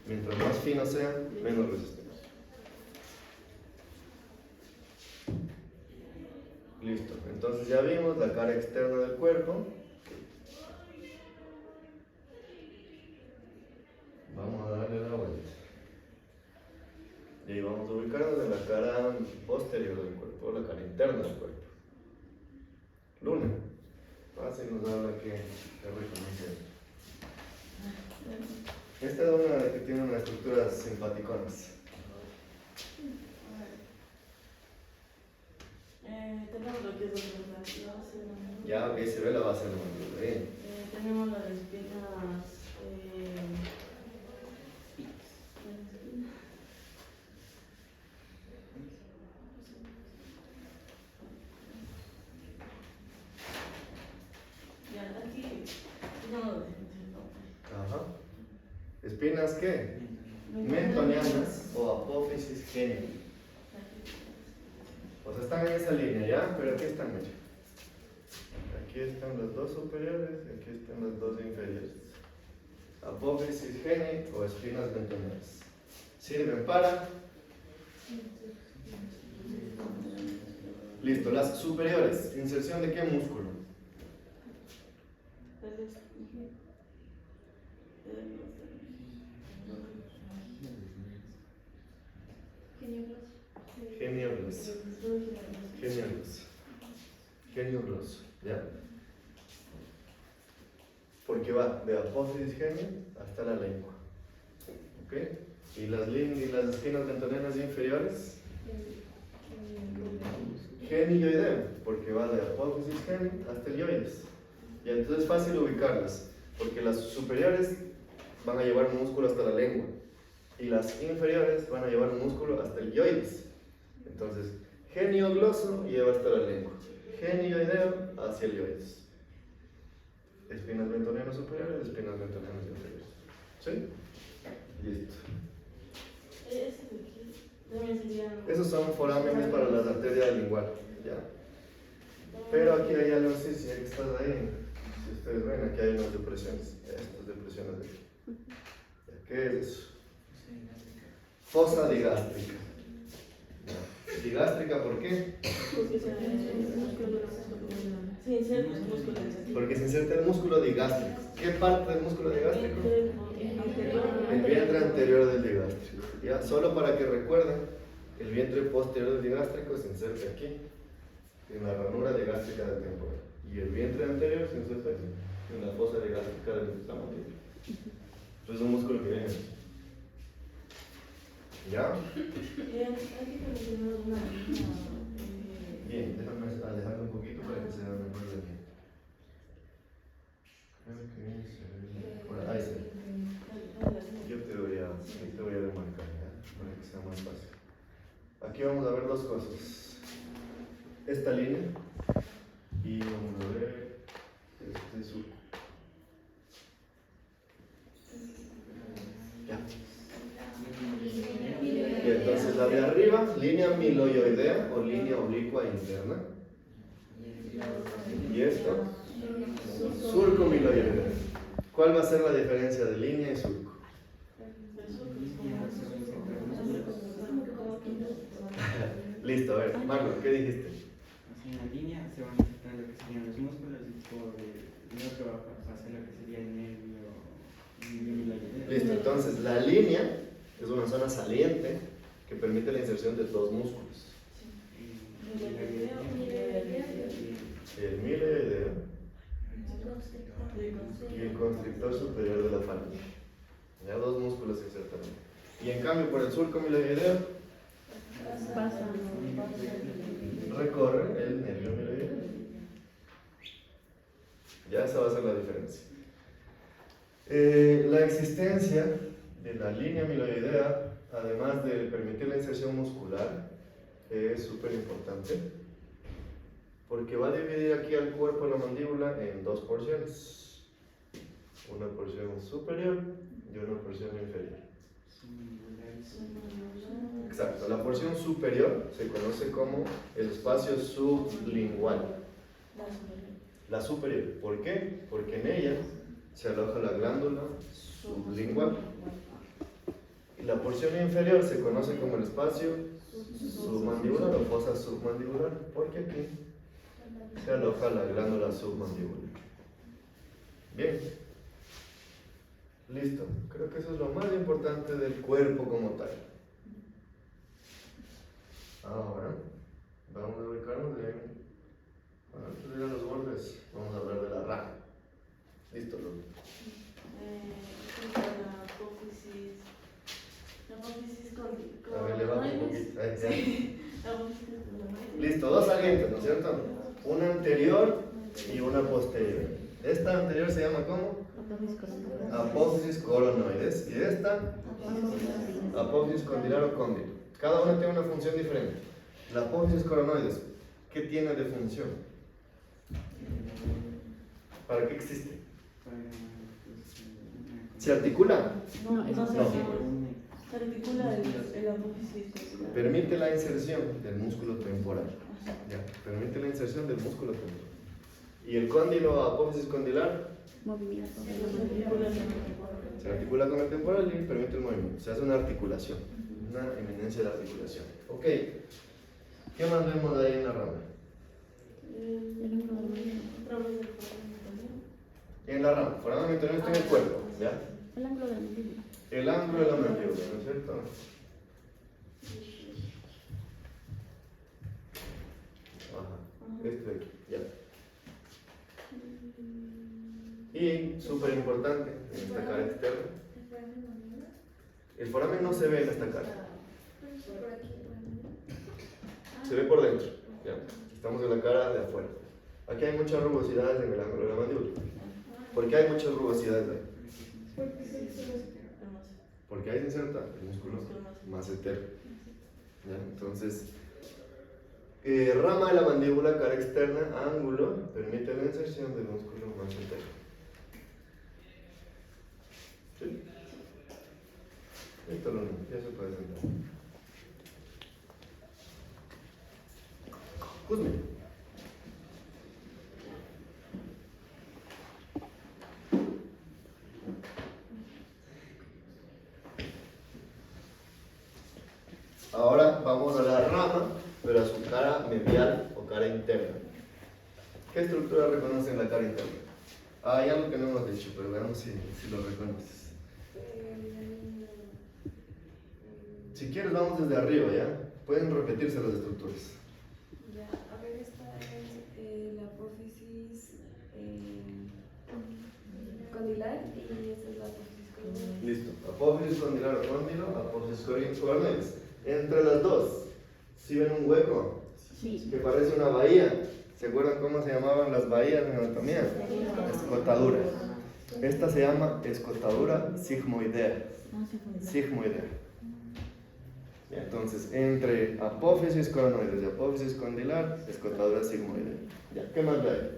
Mientras más fino sea, menos resistimos. Listo, entonces ya vimos la cara externa del cuerpo. Vamos a darle la vuelta. Y ahí vamos a ubicarnos en la cara posterior del cuerpo, la cara interna del cuerpo. Luna. Fácil nos habla que reconoce. Esta es una que tiene unas estructuras simpaticonas. Tenemos lo que es la base. Ya, ok, se ve la base del mandíbula. Bien. Tenemos las espinas. Ya, aquí. Ajá. ¿Espinas qué? Mentonianas o apófisis genial. O sea, están en esa línea, ¿ya? Pero aquí están, mira. Aquí están las dos superiores y aquí están las dos inferiores. Apófisis genial o espinas mentonianas. Sirven para... Listo, las superiores. ¿Inserción de qué músculo? Genioblos. Genioblos. Genioblos. Ya. Porque va de apófisis genial hasta la lengua. ¿Ok? ¿Y las espinas mentonianas inferiores? Genioideo, porque va de apófisis genial hasta el ioides. Y entonces es fácil ubicarlas, porque las superiores van a llevar un músculo hasta la lengua y las inferiores van a llevar un músculo hasta el ioides. Entonces, geniogloso lleva hasta la lengua, genioideo hacia el ioides. Espinas mentonianas superiores, espinas mentonianas inferiores. ¿Sí? Listo. Esos son forámenes para las arterias linguales, ¿ya? Pero aquí hay algo, sí, si estás ahí, si ustedes ven, aquí hay unas depresiones, estas depresiones de aquí. ¿Qué es eso? Fosa digástrica. ¿Digástrica por qué? Porque se inserta el músculo digástrico. ¿Qué parte del músculo digástrico? El vientre anterior del digástrico. ¿Ya? Solo para que recuerden, el vientre posterior del digástrico se inserta aquí, en la ranura digástrica del temporal. Y el vientre anterior se inserta aquí, en la fosa digástrica del mandíbula. Entonces es un músculo que viene aquí. ¿Ya? Bien, déjame alejarlo un poquito para que se vea mejor de mí. Ahí se ve. Yo te voy a demarcar, ¿ya? Para que sea más fácil. Aquí vamos a ver dos cosas. Esta línea y vamos a ver este surco. Ya. Y entonces la de arriba, línea miloioidea o línea oblicua interna. Y esto, surco miloioidea. ¿Cuál va a ser la diferencia de línea y surco? Listo, a ver, Marco, ¿qué dijiste? En la línea se van a afectar lo que serían los músculos y por el otro va a pasar lo que sería el nervio. Listo, entonces la línea es una zona saliente que permite la inserción de dos músculos. El miloideo y el constrictor superior de la falange. Ya dos músculos por el surco miloideo, Pasa. recorre el nervio miloideo. Ya esa va a ser la diferencia. La existencia de la línea miloidea, además de permitir la inserción muscular, es súper importante porque va a dividir aquí al cuerpo de la mandíbula en dos porciones, una porción superior y una porción inferior. Exacto, la porción superior se conoce como el espacio sublingual. La superior, ¿por qué? Porque en ella se aloja la glándula sublingual. Y la porción inferior se conoce como el espacio submandibular o fosa submandibular, porque aquí se aloja la glándula submandibular. Bien, listo. Creo que eso es lo más importante del cuerpo como tal. Ahora, vamos a ubicarnos en... Bueno, estos eran los bordes. Vamos a hablar de la raja. Listo, Lu. La apófisis con... A ver, levanta un poquito. Ahí, ya. Sí, la apófisis con... Listo, dos salientes, ¿no es cierto? Una anterior y una posterior. Esta anterior se llama ¿cómo? Apófisis coronoides. Y esta, apófisis condilar o cóndilo. Cada una tiene una función diferente. La apófisis coronoides, ¿qué tiene de función? ¿Para qué existe? ¿Se articula? No, eso sí. No. Se articula el apófisis. Permite la inserción del músculo temporal. Ya, permite la inserción del músculo temporal. ¿Y el cóndilo, apófisis condilar? Movimiento. Se articula con el temporal y permite el movimiento. Se hace una articulación, una eminencia de articulación. Ok, ¿qué más vemos ahí en la rama? En la rama, foramen mental está en el cuerpo, ¿ya? El ángulo de la mandíbula. El ángulo de la mandíbula, ¿no es cierto? Ajá, este de aquí, ya. Y, súper importante, en esta cara externa, el foramen no se ve en esta cara, se ve por dentro, ya. Estamos en la cara de afuera. Aquí hay muchas rugosidades en el ángulo de la mandíbula. ¿Por qué hay muchas rugosidades ahí? Porque ahí se inserta el músculo massetero. ¿Ya? Entonces, rama de la mandíbula, cara externa, ángulo, permite la inserción del músculo massetero. ¿Sí? Esto es lo mismo, ya se puede sentar. Cusme. Ahora vamos a la rama, pero a su cara medial o cara interna. ¿Qué estructura reconoce en la cara interna? Hay algo que no hemos dicho, pero veamos si lo reconoces. Si quieres, vamos desde arriba, ¿ya? Pueden repetirse las estructuras. Ya, a ver, esta es la apófisis condilar y esta es la apófisis coronoides. Listo. Apófisis condilar o cóndilo, apófisis coronoides. Entre las dos, ¿sí ven un hueco? Sí. Que parece una bahía. ¿Se acuerdan cómo se llamaban las bahías en anatomía? Escotadura. Esta se llama escotadura sigmoidea. Sigmoidea. Entonces, entre apófisis coronoides y apófisis condilar, escotadura sigmoidea. ¿Ya? ¿Qué más hay?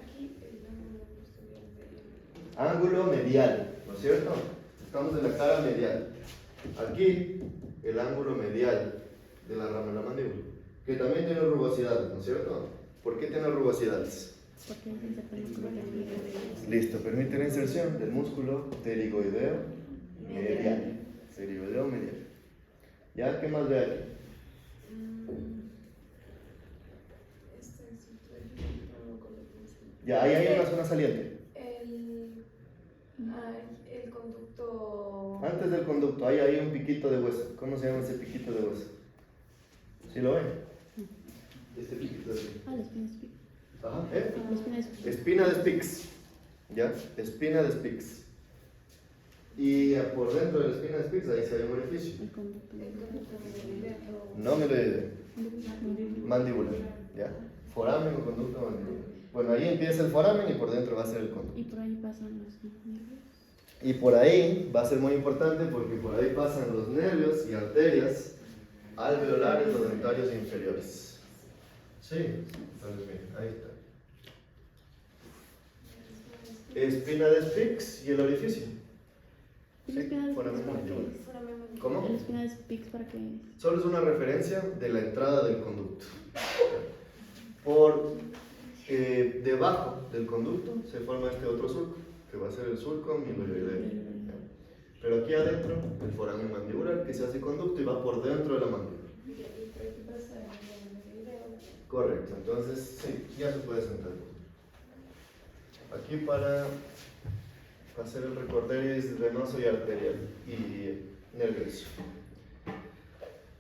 Aquí el ángulo posterior del... Ángulo medial, ¿no es cierto? Estamos en la cara medial. Aquí, el ángulo medial de la rama de la mandíbula, que también tiene rugosidades, ¿no es cierto? ¿Por qué tiene rugosidades? Porque se inserta el músculo pterigoideo. Listo, permite la inserción del músculo pterigoideo medial. Pterigoideo medial. ¿Ya? ¿Qué más ve aquí? Esta estructura no con lo que Ya, ahí hay una zona saliente. el conducto... Antes del conducto, ahí hay un piquito de hueso. ¿Cómo se llama ese piquito de hueso? ¿Sí lo ven? Este piquito de hueso. Ah, la espina de Spix. Ajá, La espina de Spix. Espina de Spix. ¿Ya? Espina de Spix. Y por dentro de la espina de Spix, ahí se hay un orificio. El conducto. No miloideo, mandibular, ¿ya? Foramen o conducto mandibular. Bueno, ahí empieza el foramen y por dentro va a ser el conducto. Y por ahí pasan los nervios. Y por ahí va a ser muy importante porque por ahí pasan los nervios y arterias alveolares o dentarios inferiores. Sí, entonces bien, ahí está. Espina de Spix y el orificio. ¿Y la espina de foramen Spix para qué mandibular. es? ¿Cómo? ¿La espina de Spix para qué es? Solo es una referencia de la entrada del conducto. Por debajo del conducto se forma este otro surco, que va a ser el surco miloideo. Pero aquí adentro, el foramen mandibular, que se hace conducto y va por dentro de la mandíbula. Correcto, entonces sí, ya se puede sentar. Aquí para hacer el recorderis venoso y arterial y nervioso.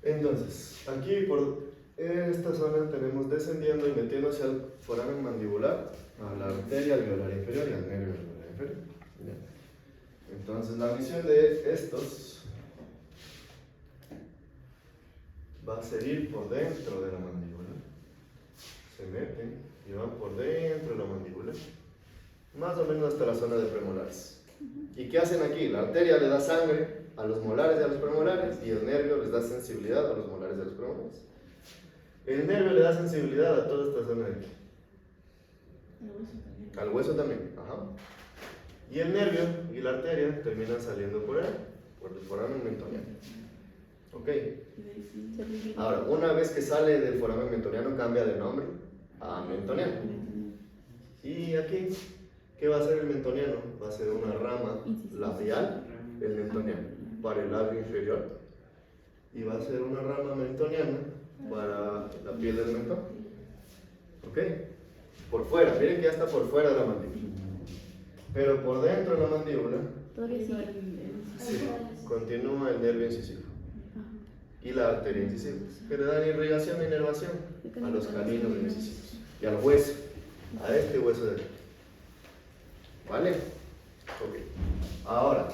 Entonces, aquí por esta zona tenemos descendiendo y metiéndose al foramen mandibular, a la arteria alveolar inferior y al nervio alveolar inferior. Bien. Entonces, la misión de estos va a ser ir por dentro de la mandíbula. Se meten y van por dentro de la mandíbula, más o menos hasta la zona de premolares. ¿Y qué hacen aquí? La arteria le da sangre a los molares y a los premolares y el nervio les da sensibilidad a los molares y a los premolares. El nervio le da sensibilidad a toda esta zona de aquí. Al hueso también. Ajá. Y el nervio y la arteria terminan saliendo por ahí, por el foramen mentoniano. ¿Ok? Se divide. Ahora, una vez que sale del foramen mentoniano, cambia de nombre a mentoniano. Y aquí, ¿qué va a ser el mentoniano? Va a ser una rama labial, el mentoniano, para el labio inferior. Y va a ser una rama mentoniana para la piel del mentón. ¿Ok? Por fuera, miren que ya está por fuera de la mandíbula. Pero por dentro de la mandíbula, Todavía sigue. sí, continúa el nervio incisivo Ajá. y la arteria incisiva, que le dan irrigación e inervación a los caninos incisivos y al hueso, a este hueso de aquí. ¿Vale? Ok. Ahora,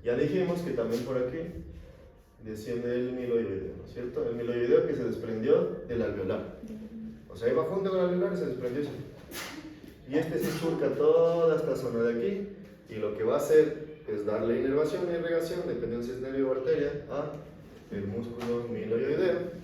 ya dijimos que también por aquí desciende el miloideo, ¿no es cierto? El miloideo que se desprendió del alveolar. O sea, iba junto con el alveolar y se desprendió. Y este sí surca toda esta zona de aquí y lo que va a hacer es darle inervación e irrigación, dependiendo si es nervio o arteria, a el músculo miloideo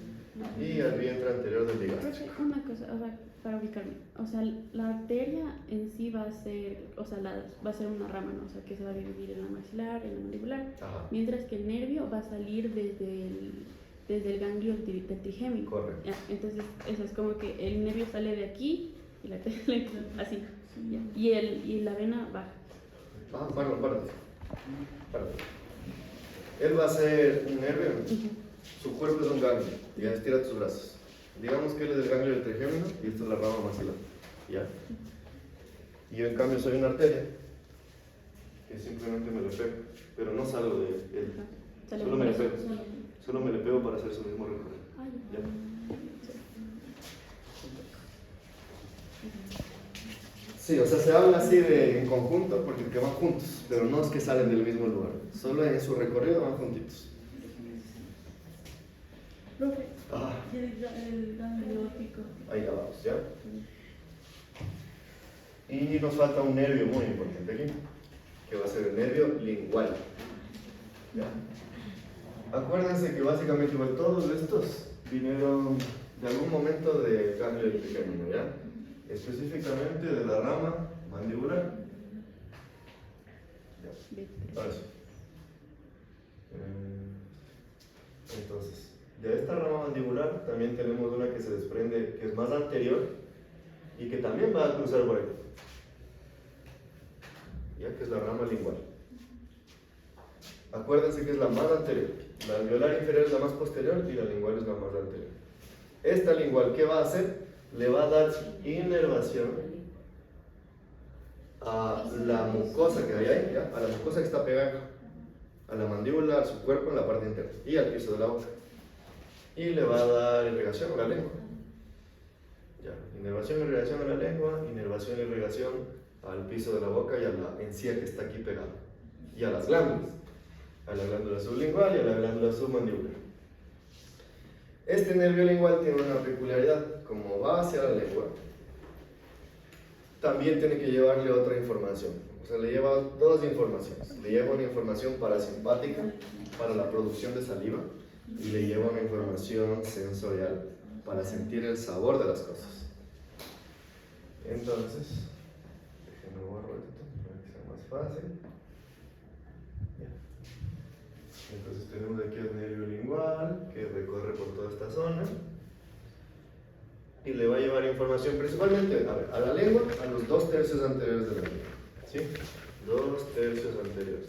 y al vientre anterior del Profe, digástrico. una cosa, o sea, para ubicarme, o sea, la arteria en sí va a ser, o sea, va a ser una rama, ¿no? O sea, que se va a dividir en la maxilar, en la mandibular, Ajá. mientras que el nervio va a salir desde el ganglio del trigémino. Correcto. Ya, entonces, eso es como que el nervio sale de aquí y la arteria así, ya, y la vena baja. Ah, bueno, párate. Él va a ser un nervio. Su cuerpo es un ganglio. Ya, estira tus brazos. Digamos que él es el ganglio del trigémino y esta es la rama maxilar. ¿Ya? Y yo en cambio soy una arteria que simplemente me le pego, pero no salgo de él. Ajá. Sale Solo un me le brazo. pego. Solo me le pego para hacer su mismo recorrido. Ah, ¿Ya? ya. Sí, o sea, se habla así en conjunto porque que van juntos, pero no es que salen del mismo lugar. Solo en su recorrido van juntitos. Profe, Ah, y el ganglio óptico. ahí vamos, ¿ya? Y nos falta un nervio muy importante aquí, que va a ser el nervio lingual. ¿Ya? Acuérdense que básicamente igual todos estos vinieron de algún momento de ganglio del trigémino, ¿ya? Específicamente de la rama mandibular. Ya. Ahora sí. Entonces, de esta rama mandibular también tenemos una que se desprende, que es más anterior y que también va a cruzar por aquí, ya que es la rama lingual. Acuérdense que es la más anterior. La alveolar inferior es la más posterior y la lingual es la más anterior. Esta lingual, ¿qué va a hacer? Le va a dar inervación a la mucosa que hay ahí, ¿ya? A la mucosa que está pegada a la mandíbula, a su cuerpo en la parte interna y al piso de la boca. Y le va a dar irrigación a la lengua. Ya, inervación y irrigación a la lengua, inervación y irrigación al piso de la boca y a la encía que está aquí pegada, y a las glándulas, a la glándula sublingual y a la glándula submandibular. Este nervio lingual tiene una peculiaridad, como va hacia la lengua, también tiene que llevarle otra información, o sea, le lleva dos informaciones, le lleva una información parasimpática para la producción de saliva y le lleva una información sensorial para sentir el sabor de las cosas. Entonces, déjenme borrar esto para que sea más fácil. Ya. Entonces tenemos aquí el nervio lingual que recorre por toda esta zona y le va a llevar información principalmente a la lengua, a los 2/3 anteriores de la lengua. ¿Sí? 2/3 anteriores.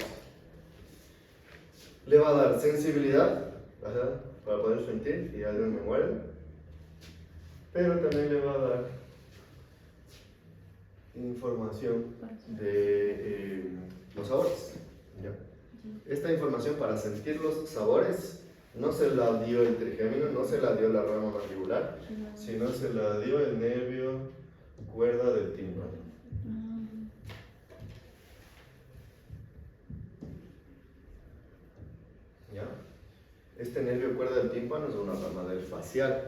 Le va a dar sensibilidad, ajá, para poder sentir y alguien me muere, pero también le va a dar información de los sabores. ¿Ya? Esta información para sentir los sabores no se la dio el trigémino, no se la dio la rama mandibular, sino se la dio el nervio cuerda del tímpano. ¿Ya? Este nervio cuerda del tímpano es una rama del facial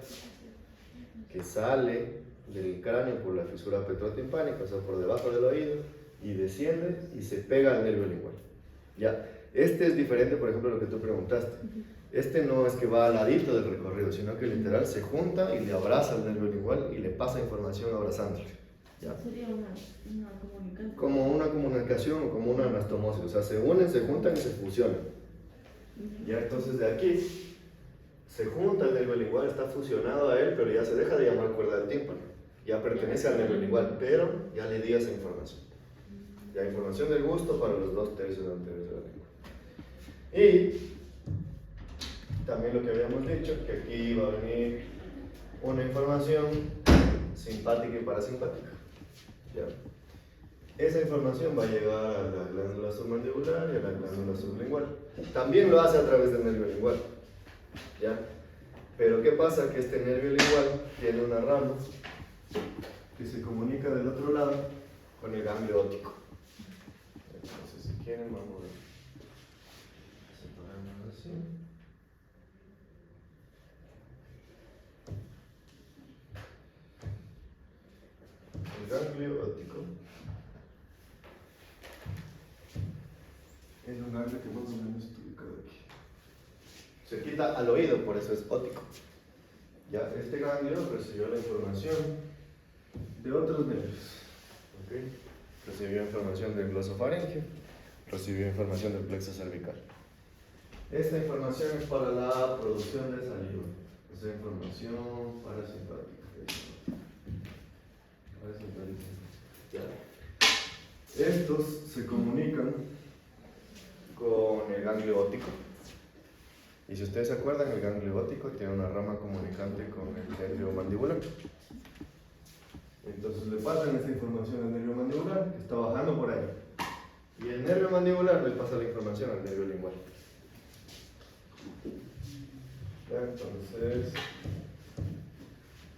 que sale del cráneo por la fisura petrotimpánica, o sea, por debajo del oído, y desciende y se pega al nervio lingual. ¿Ya? Este es diferente, por ejemplo, de lo que tú preguntaste. Este no es que va al ladito del recorrido, sino que literal se junta y le abraza al nervio lingual y le pasa información abrazándole. ¿Ya? Sería una comunicación. Como una comunicación o como una anastomosis, o sea, se unen, se juntan y se fusionan. Ya, entonces de aquí se junta el nervio lingual, está fusionado a él, pero ya se deja de llamar cuerda del tímpano. Ya pertenece al nervio lingual, pero ya le di esa información. Ya información del gusto para los 2/3 anteriores de la lengua. Y también lo que habíamos dicho, que aquí va a venir una información simpática y parasimpática. ¿Ya? Esa información va a llegar a la glándula submandibular y a la glándula sublingual. También lo hace a través del nervio lingual. ¿Ya? Pero ¿qué pasa? Que este nervio lingual tiene una rama que se comunica del otro lado con el ganglio óptico. Entonces, si quieren, vamos a separarnos así. El ganglio óptico es un ganglio que más o menos está ubicado aquí. Se quita al oído, por eso es óptico. Ya, este ganglio recibió la información de otros nervios. ¿Okay? Recibió información del glosofaringeo, recibió información del plexo cervical. Esta información es para la producción de saliva. Esta información parasimpática. Ya. Estos se comunican con el ganglio óptico. Y si ustedes se acuerdan, el ganglio óptico tiene una rama comunicante con el nervio mandibular. Entonces le pasan esa información al nervio mandibular, que está bajando por ahí. Y el nervio mandibular le pasa la información al nervio lingual. Ya, entonces,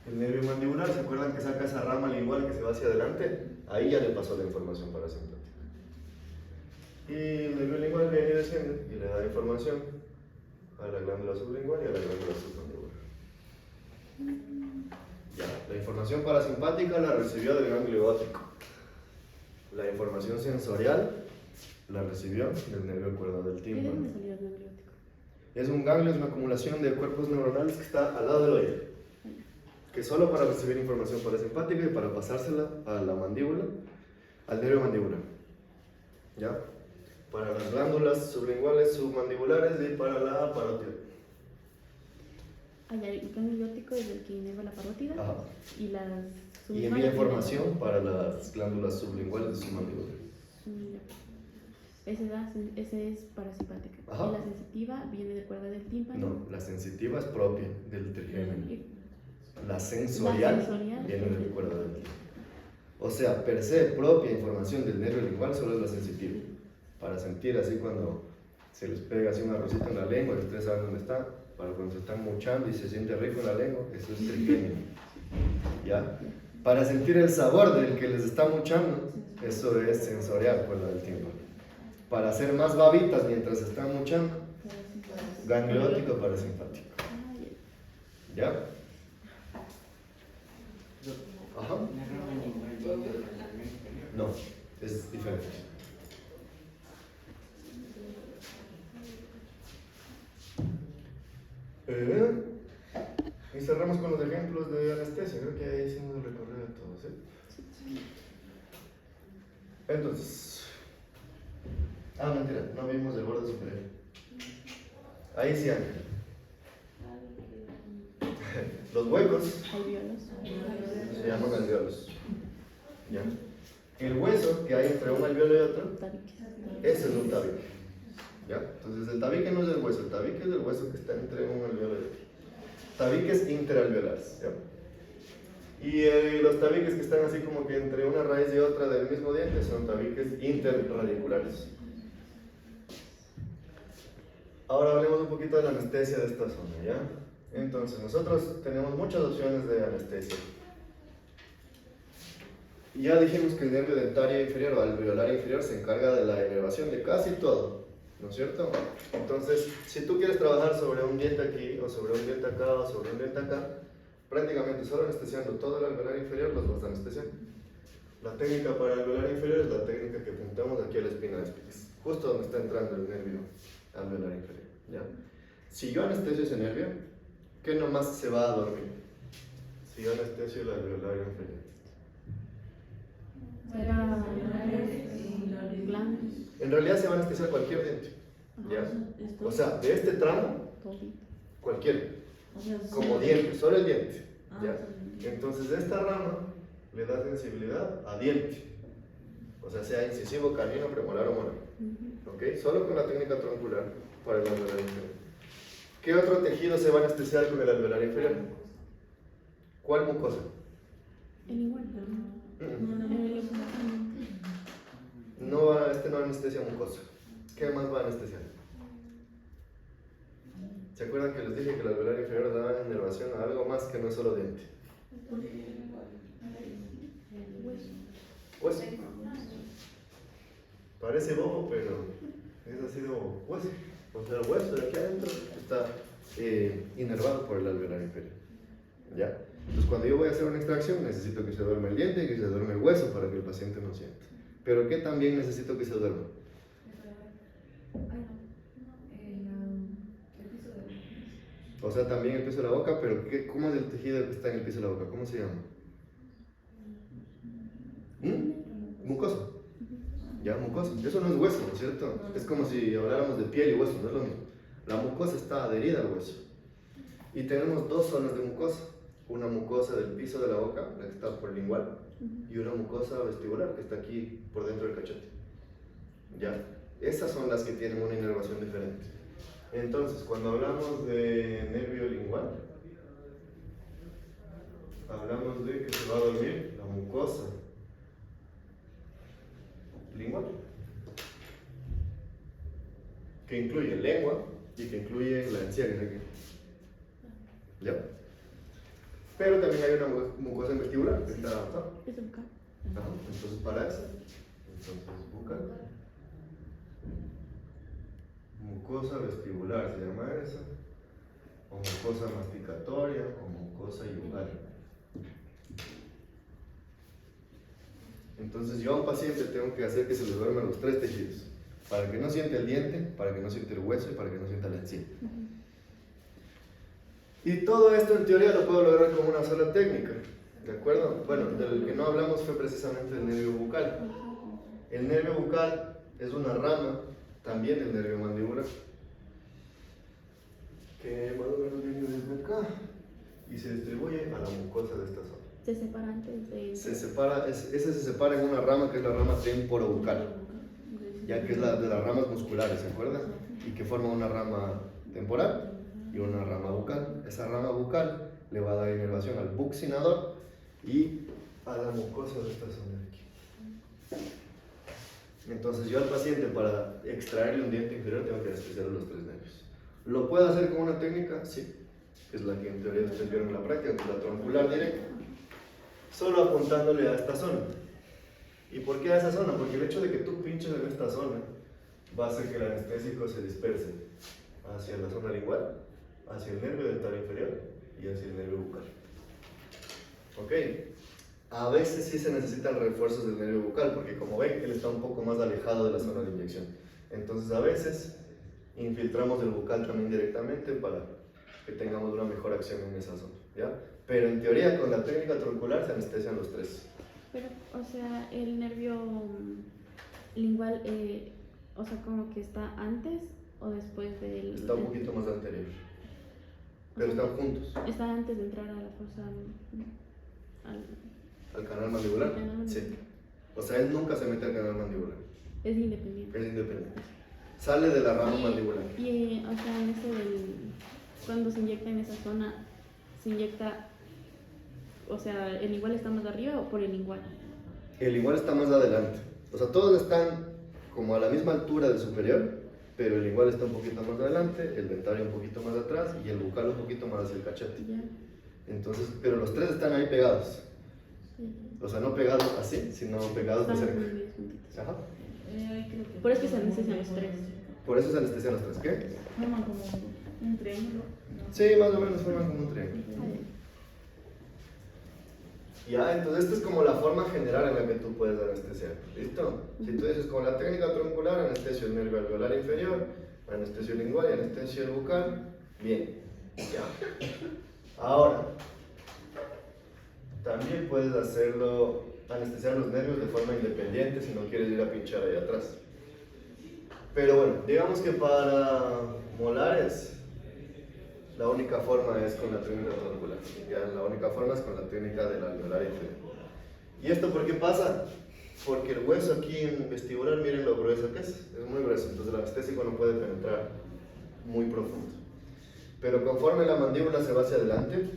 el nervio mandibular, ¿se acuerdan que saca esa rama lingual que se va hacia adelante? Ahí ya le pasó la información parasimpática. Y el nervio lingual viene y desciende y le da información a la glándula sublingual y a la glándula submandibular. Ya, la información parasimpática la recibió del ganglio óptico. La información sensorial la recibió del nervio cuerda del ¿Y de tímpano. dónde salió el ganglio óptico? Es un ganglio, es una acumulación de cuerpos neuronales que está al lado del oído. Que solo para recibir información parasimpática y para pasársela a la mandíbula, al nervio mandibular. ¿Ya? Para las glándulas sublinguales, submandibulares y para la parótida. El ganglio óptico es el que inerva la parótida. Ajá. Y las Y envía información para las glándulas sublinguales y submandibulares. Ese es parasimpática. Ajá. Y la sensitiva viene de cuerda del tímpano. No, la sensitiva es propia del trigémino. Y La sensorial sensorial viene es del del- cuerda del tímpano. O sea, per se, propia información del nervio lingual solo es la sensitiva. Para sentir así cuando se les pega así un arrocito en la lengua y ustedes saben dónde está. Para cuando se están mochando y se siente rico en la lengua, eso es trigémino. ¿Ya? Para sentir el sabor del que les está muchando, eso es sensorial por lo del tímpano. Para hacer más babitas mientras están muchando, gangliótico parasimpático. ¿Ya? Ajá. La rama lingual dentro del labio inferior. No, es diferente. Y cerramos con los ejemplos de anestesia. Creo que ahí hicimos el recorrido de todo, ¿sí? Entonces, mentira, no vimos el borde superior. Ahí sí, Ángel. Los huecos Alveolos. se llaman alveolos. ¿Ya? El hueso que hay entre un alveolo y otro, Tabiques. ese es un tabique. ¿Ya? Entonces el tabique no es el hueso, el tabique es el hueso que está entre un alveolo y otro. Tabiques interalveolares. ¿Ya? Y los tabiques que están así como que entre una raíz y otra del mismo diente son tabiques interradiculares. Ahora hablemos un poquito de la anestesia de esta zona, ¿ya? Entonces, nosotros tenemos muchas opciones de anestesia. Y ya dijimos que el nervio dentario inferior o alveolar inferior se encarga de la inervación de casi todo, ¿no es cierto? Entonces, si tú quieres trabajar sobre un diente aquí, o sobre un diente acá, o sobre un diente acá, prácticamente solo anestesiando todo el alveolar inferior los vas a anestesiar. La técnica para el alveolar inferior es la técnica que apuntamos aquí a la espina de Spix, justo donde está entrando el nervio alveolar inferior, ¿ya? Si yo anestesio ese nervio, ¿qué nomás se va a dormir? Si yo anestesio el alveolar inferior. Será glandes. En realidad se va a anestesiar cualquier diente, ¿ya? O sea, de este tramo, cualquiera, como diente, solo el diente, ¿ya? Entonces esta rama le da sensibilidad a diente, o sea incisivo, canino, premolar o molar, ¿ok? Solo con la técnica troncular para el alveolar inferior. ¿Qué otro tejido se va a anestesiar con el alveolar inferior? ¿Cuál mucosa? El igual. Este no anestesia mucosa. ¿Qué más va a anestesiar? ¿Se acuerdan que les dije que el alveolar inferior daba inervación a algo más que no es solo diente? Hueso. Parece bobo, pero es así de bobo. Hueso. O sea, el hueso de aquí adentro está inervado por el alveolar inferior. ¿Ya? Entonces, cuando yo voy a hacer una extracción, necesito que se duerma el diente y que se duerma el hueso para que el paciente no sienta. Pero ¿qué también necesito que se duerma? O sea, también el piso de la boca, pero ¿cómo es el tejido que está en el piso de la boca? ¿Cómo se llama? Mucosa. Ya, mucosa. Eso no es hueso, ¿no es cierto? Es como si habláramos de piel y hueso, no es lo mismo. La mucosa está adherida al hueso. Y tenemos dos zonas de mucosa. Una mucosa del piso de la boca, la que está por lingual, y una mucosa vestibular, que está aquí por dentro del cachete. ¿Ya? Esas son las que tienen una inervación diferente. Entonces, cuando hablamos de nervio lingual, hablamos de que se va a dormir la mucosa lingual, que incluye lengua y que incluye la encía que está aquí. ¿Ya? Pero también hay una mucosa vestibular que está abajo. Es bucal. Entonces, para eso, bucal. Mucosa vestibular se llama esa, o mucosa masticatoria, o mucosa yugal. Entonces yo a un paciente tengo que hacer que se le duerman los tres tejidos, para que no sienta el diente, para que no sienta el hueso y para que no sienta la encía. Y todo esto en teoría lo puedo lograr con una sola técnica, ¿de acuerdo? Bueno, del que no hablamos fue precisamente el nervio bucal. El nervio bucal es una rama también del nervio mandibular, que más o menos viene desde acá y se distribuye a la mucosa de esta zona. Se separa antes de... Ese se separa en una rama que es la rama temporobucal, ya que es la de las ramas musculares, ¿se acuerdan? Y que forma una rama temporal y una rama bucal. Esa rama bucal le va a dar inervación al buccinador y a la mucosa de esta zona de aquí. Entonces yo al paciente, para extraerle un diente inferior, tengo que anestesiar los tres nervios. ¿Lo puedo hacer con una técnica? Sí, que es la que en teoría ustedes vieron en la práctica, que es la troncular directa. solo apuntándole a esta zona. ¿Y por qué a esa zona? Porque el hecho de que tú pinches en esta zona va a hacer que el anestésico se disperse hacia la zona lingual, hacia el nervio dental inferior y hacia el nervio bucal. ¿Ok? A veces sí se necesitan refuerzos del nervio bucal, porque como ven, él está un poco más alejado de la zona de inyección. Entonces a veces infiltramos el bucal también directamente para que tengamos una mejor acción en esa zona, ¿ya? Pero en teoría con la técnica troncular se anestesian los tres. Pero, o sea, el nervio lingual, o sea, como que está antes o después del... Está un poquito más anterior, pero están juntos. Está antes de entrar a la fosa ¿Al canal mandibular? Canal mandibular. Sí. O sea, él nunca se mete al canal mandibular. Es independiente. Es independiente. Sale de la rama mandibular. Y, o sea, en eso cuando se inyecta en esa zona, se inyecta, o sea, ¿el lingual está más arriba o por el lingual? El lingual está más adelante. O sea, todos están como a la misma altura del superior, pero el lingual está un poquito más adelante, el dentario un poquito más atrás y el bucal un poquito más hacia el cachete. Ya. Entonces, pero los tres están ahí pegados. Sí. O sea, no pegados así, sino pegados de Están cerca. muy bien juntitos. Ajá. Creo que Por eso es que se anestesian los tres. Por eso se anestesian los tres. ¿Qué? forman como un triángulo. ¿No? Sí, más o menos forman como un triángulo. Ya, entonces esta es como la forma general en la que tú puedes anestesiar. ¿Listo? Si tú dices con la técnica troncular, anestesio el nervio alveolar inferior, anestesio el lingual y anestesio el bucal, bien. Ya. Ahora, también puedes hacerlo, anestesiar los nervios de forma independiente si no quieres ir a pinchar ahí atrás. Pero bueno, digamos que para molares, la única forma es con la técnica troncular. Ya, la única forma es con la técnica del alveolar inferior. ¿Y esto por qué pasa? Porque el hueso aquí en vestibular, miren lo grueso que es muy grueso, entonces el anestésico no puede penetrar muy profundo. Pero conforme la mandíbula se va hacia adelante,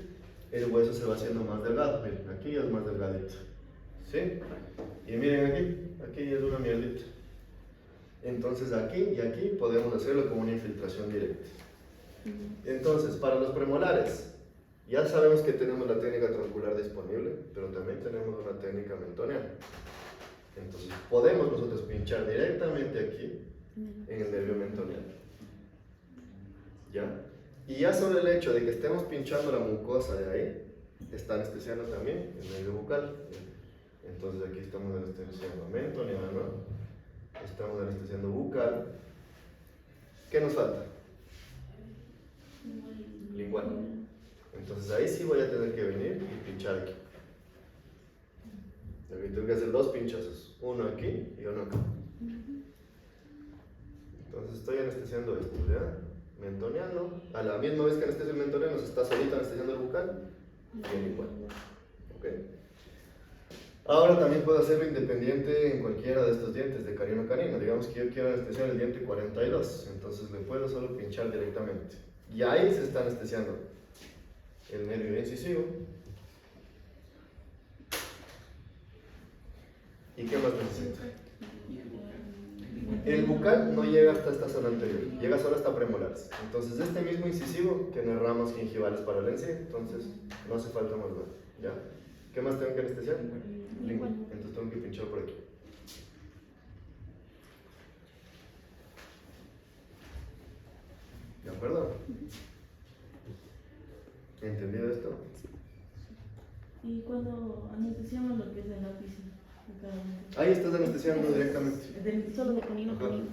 el hueso se va haciendo más delgado. Miren, aquí es más delgadito. ¿Sí? Y miren aquí es una mierdita. Entonces aquí y aquí podemos hacerlo como una infiltración directa. Entonces, para los premolares, ya sabemos que tenemos la técnica troncular disponible, pero también tenemos una técnica mentoneal. Entonces, podemos nosotros pinchar directamente aquí, en el nervio mentoneal. ¿Ya? Y ya solo el hecho de que estemos pinchando la mucosa de ahí, está anestesiando también el nervio bucal. Entonces, aquí estamos anestesiando mentoneal, estamos anestesiando bucal. ¿Qué nos falta? Lingual. Entonces ahí sí voy a tener que venir y pinchar aquí. Aquí tengo que hacer dos pinchazos, uno aquí y uno acá. Entonces estoy anestesiando esto, ¿ya? Mentoneando. A la misma vez que anestesio el mentoneano, se está solito anestesiando el bucal y el lingual. ¿Ok? Ahora también puedo hacerlo independiente en cualquiera de estos dientes de carino canino. Digamos que yo quiero anestesiar el diente 42, entonces le puedo solo pinchar directamente. Y ahí se está anestesiando el nervio incisivo. ¿Y qué más necesito? El bucal no llega hasta esta zona anterior, llega solo hasta premolares. Entonces este mismo incisivo tiene ramas gingivales para la encía, entonces no hace falta más nada. ¿Ya? ¿Qué más tengo que anestesiar? Lingual. Entonces tengo que pinchar por aquí. ¿De acuerdo? ¿Entendido esto? Y cuando anestesiamos lo que es el ápice. Ahí estás anestesiando directamente. Solo de canino a Ajá. canino.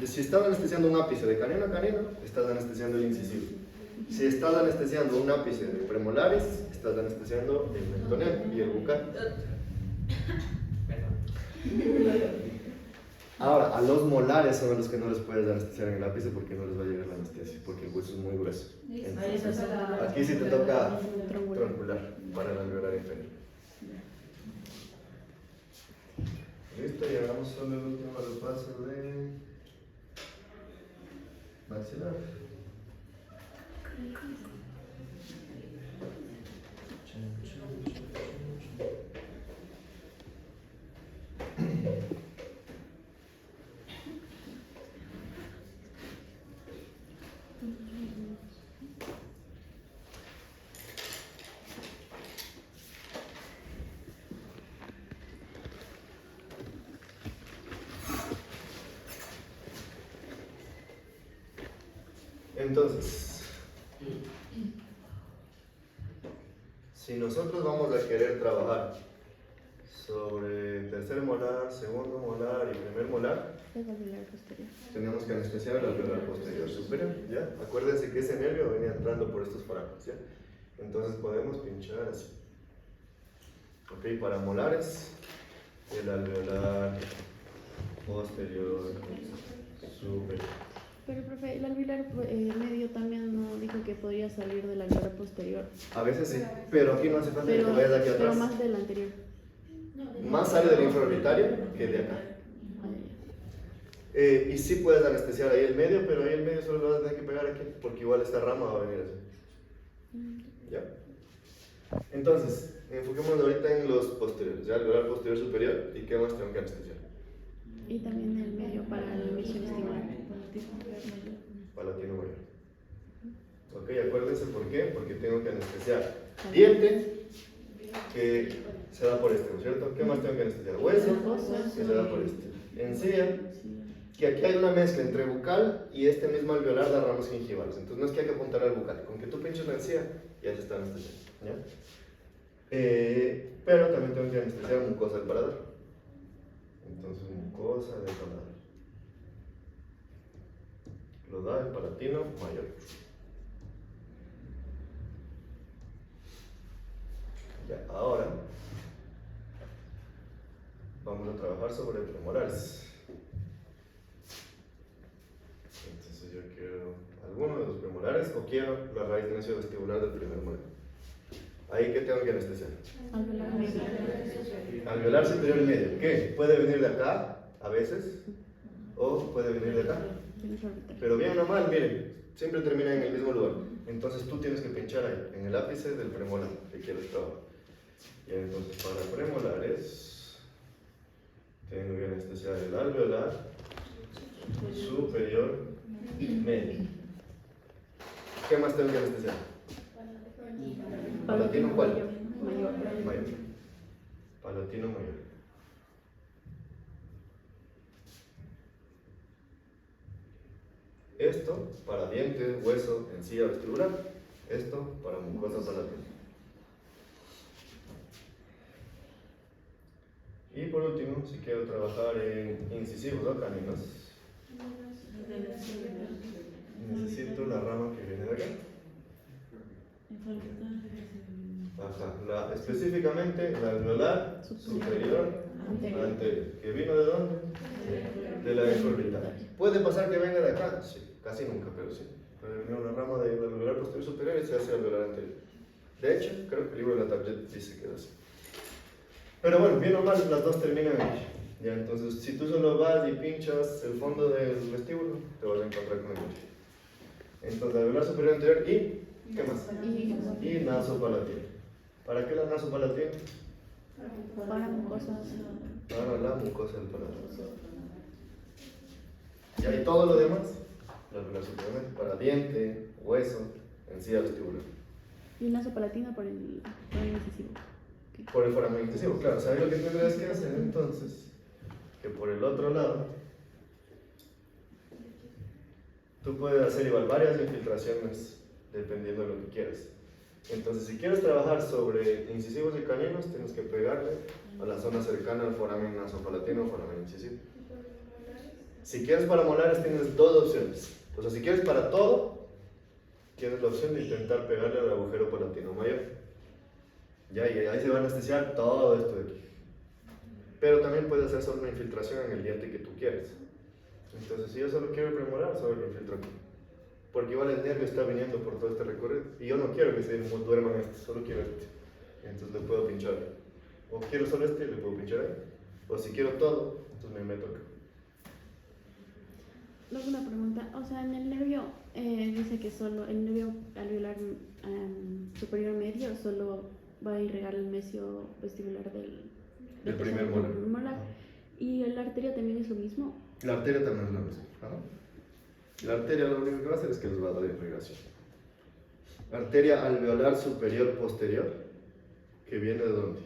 Si estás anestesiando un ápice de canino a canino, estás anestesiando el incisivo. Si estás anestesiando un ápice de premolares, estás anestesiando el mentoneal y el bucal. Ahora, a los molares son a los que no les puedes anestesiar en el ápice porque no les va a llegar la anestesia, porque el hueso es muy grueso. Entonces, aquí sí te toca troncular para el alveolar inferior. Listo, y hagamos solo el último repaso de maxilar. Entonces, si nosotros vamos a querer trabajar sobre tercer molar, segundo molar y primer molar, Es alveolar posterior. tenemos que anestesiar el alveolar posterior superior, ¿ya? Acuérdense que ese nervio venía entrando por estos foráneos, ¿ya? Entonces podemos pinchar así. Ok, para molares, el alveolar posterior superior. Pero, profe, el alveolar medio también no dijo que podría salir del alveolar posterior. A veces sí, pero aquí no hace falta que te vayas de aquí Pero atrás. más del anterior. Más sale del infraorbitario que de acá. Y sí puedes anestesiar ahí el medio, pero ahí el medio solo lo vas a tener que pegar aquí, porque igual esta rama va a venir así. ¿Ya? Entonces, enfoquémonos ahorita en los posteriores, ¿ya? Alveolar posterior superior, ¿y qué más tengo que anestesiar? Y también el medio para el inicio vestibular. Palatino mayor. Ok, acuérdense por qué, porque tengo que anestesiar diente, que se da por este, ¿no es cierto? ¿Qué más tengo que anestesiar? Hueso, que se da por este. Encía, que aquí hay una mezcla entre bucal y este mismo alveolar de ramas gingivales. Entonces no es que hay que apuntar al bucal, con que tú pinches la encía, ya se está anestesiando, ¿ya? Pero también tengo que anestesiar mucosa del paladar. Entonces mucosa del paladar. Lo da el palatino mayor. Ya, ahora vamos a trabajar sobre premolares. Entonces yo quiero alguno de los premolares o quiero la raíz de inicio vestibular del primer molar. Ahí que tengo que anestesiar. Alveolar medio. Alveolar superior y medio. ¿Qué? Puede venir de acá a veces o puede venir de acá. Pero bien o mal, miren, siempre termina en el mismo lugar. Entonces tú tienes que pinchar ahí, en el ápice del premolar que quieres trabajar. Y entonces para premolares tengo que anestesiar el alveolar superior medio. ¿Qué más tengo que anestesiar? ¿Palatino cuál? Mayor. Mayor. Palatino mayor. Esto para dientes, hueso, encía vestibular. Esto para mucosa palatina. Y por último, si quiero trabajar en incisivos o caninos, necesito la rama que viene de acá. Ajá, específicamente la alveolar superior anterior. ¿Que vino de dónde? De la infraorbital. ¿Puede pasar que venga de acá? Sí, casi nunca, pero sí. Puede venir una rama de la alveolar posterior superior y se hace alveolar anterior. De hecho, creo que el libro de la tablet dice que es así. Pero bueno, bien o mal, las dos terminan aquí. Ya, entonces, si tú solo vas y pinchas el fondo del vestíbulo, te vas a encontrar con el motivo. Entonces, alveolar superior anterior y, ¿qué más? Y nasopalatino. ¿Para qué la nasopalatino? Para mucosas. Para la mucosa del paladar. Y ahí todo lo demás, la alveolar superior para diente, hueso, encía vestibular. Y una sopalatina por el incisivo. Por el foramen incisivo, claro. ¿Sabes lo que tendrás que hacer entonces? Que por el otro lado, tú puedes hacer igual varias infiltraciones dependiendo de lo que quieras. Entonces, si quieres trabajar sobre incisivos y caninos, tienes que pegarle a la zona cercana al foramen nasopalatino o foramen incisivo. Si quieres para molares, tienes dos opciones. O sea, si quieres para todo, tienes la opción de intentar pegarle al agujero palatino mayor. Ya, y ahí se va a anestesiar todo esto de aquí. Pero también puedes hacer solo una infiltración en el diente que tú quieres. Entonces, si yo solo quiero el premolar, solo lo infiltro aquí. Porque igual el nervio está viniendo por todo este recorrido. Y yo no quiero que se duerman este, solo quiero este. Entonces le puedo pinchar. O quiero solo este, le puedo pinchar ahí. O si quiero todo, entonces me meto acá. Luego una pregunta, o sea, en el nervio dice que solo el nervio alveolar superior medio solo va a irrigar el mesio vestibular del primer molar. ¿Y la arteria también es lo mismo? La arteria también es lo mismo. Ajá. La arteria lo único que va a hacer es que les va a dar irrigación. Arteria alveolar superior posterior, que viene de dónde?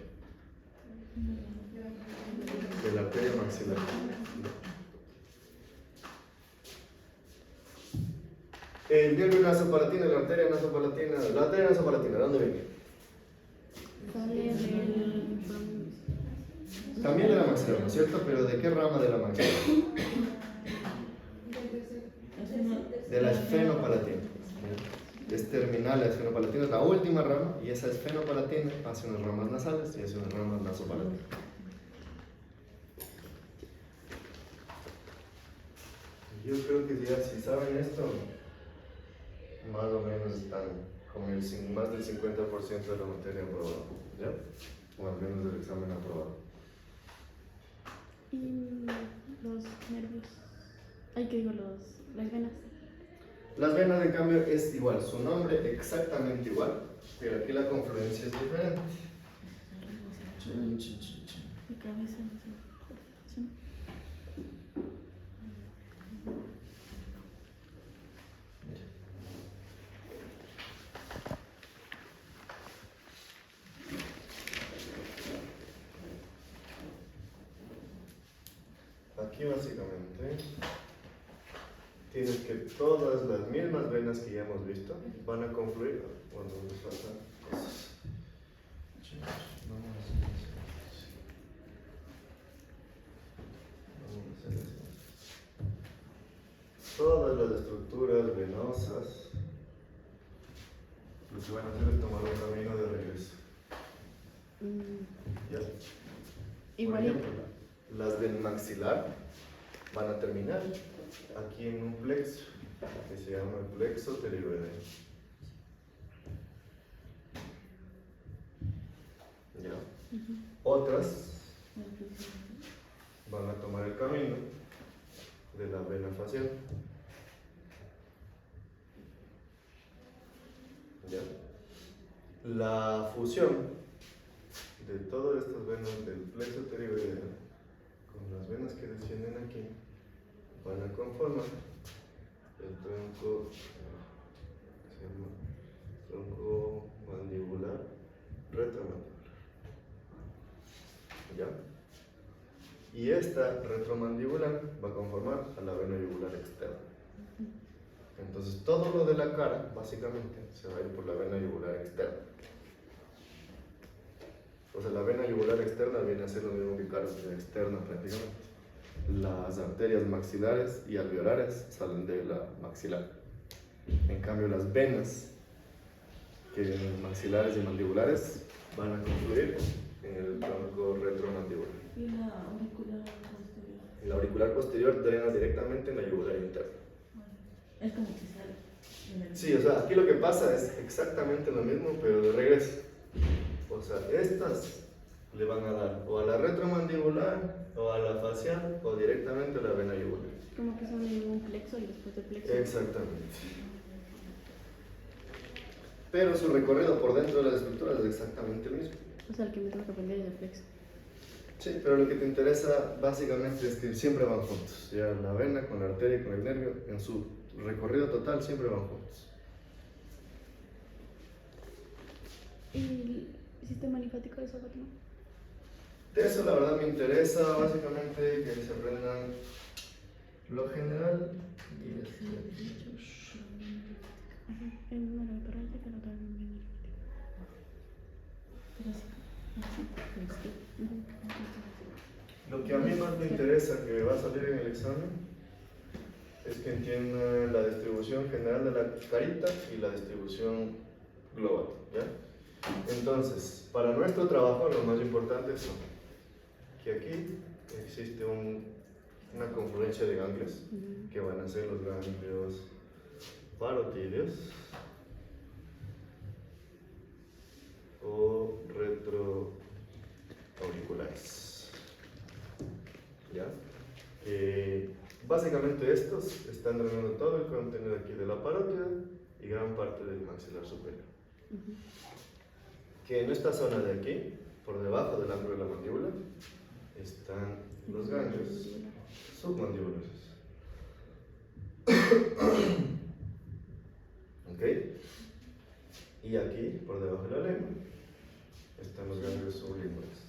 De la arteria maxilar. El nervio nasopalatina, la arteria nasopalatina, la arteria nasopalatina, ¿de dónde viene? Sale del. También de la maxila, ¿no es cierto? Pero ¿de qué rama de la maxila? De la esfenopalatina. Es terminal la esfenopalatina, es la última rama, y esa esfenopalatina hace unas ramas nasales y hace unas ramas nasopalatinas. Yo creo que ya si saben esto, más o menos están con más del 50% de la materia aprobada, ¿ya? O al menos del examen aprobado. Y los nervios. Ay, que digo, las venas. Las venas, en cambio, es igual, su nombre exactamente igual, pero aquí la confluencia es diferente. Mi cabeza. Sí. Aquí básicamente tienes que todas las mismas venas que ya hemos visto van a confluir cuando nos faltan cosas. Todas las estructuras venosas lo que van a hacer es tomar un camino de regreso. ¿Ya? Por Igual. ejemplo, las del maxilar van a terminar aquí en un plexo que se llama el plexo pterigoideo. ¿Ya? Otras van a tomar el camino de la vena facial. ¿Ya? La fusión de todas estas venas del plexo pterigoideo con las venas que descienden aquí van a conformar el tronco, se llama tronco mandibular retromandibular. ¿Ya? Y esta retromandibular va a conformar a la vena yugular externa. Entonces todo lo de la cara básicamente se va a ir por la vena yugular externa. O sea, la vena yugular externa viene a ser lo mismo que carótida externa prácticamente. Las arterias maxilares y alveolares salen de la maxilar. En cambio, las venas que vienen maxilares y mandibulares van a confluir en el tronco retromandibular. Y la auricular posterior. La auricular posterior drena directamente en la yugular interna. Bueno, es como que sale. en el- Sí, o sea, aquí lo que pasa es exactamente lo mismo, pero de regreso. O sea, estas le van a dar o a la retromandibular, o a la facial, o directamente a la vena yugular. Como que son en un plexo y después del plexo. Exactamente. Pero su recorrido por dentro de las estructuras es exactamente el mismo. O sea, el que me tengo que aprender es el plexo. Sí, pero lo que te interesa básicamente es que siempre van juntos. Ya la vena con la arteria y con el nervio, en su recorrido total, siempre van juntos. ¿Y el sistema linfático de eso, Fátima? De eso la verdad me interesa básicamente que se aprendan lo general y El número de parante que no también viene. Pero sí. Lo que a mí más me interesa que va a salir en el examen es que entiendan la distribución general de la carita y la distribución global, ¿ya? Entonces, para nuestro trabajo lo más importante son que aquí existe una confluencia de ganglios que van a ser los ganglios parotídeos o retroauriculares. ¿Ya? Básicamente estos están drenando todo el contenido aquí de la parótida y gran parte del maxilar superior. Que en esta zona de aquí, por debajo del ángulo de la mandíbula, están los ganglios submandibulares. ¿Ok? Y aquí, por debajo de la lengua, están los ganglios sublinguales.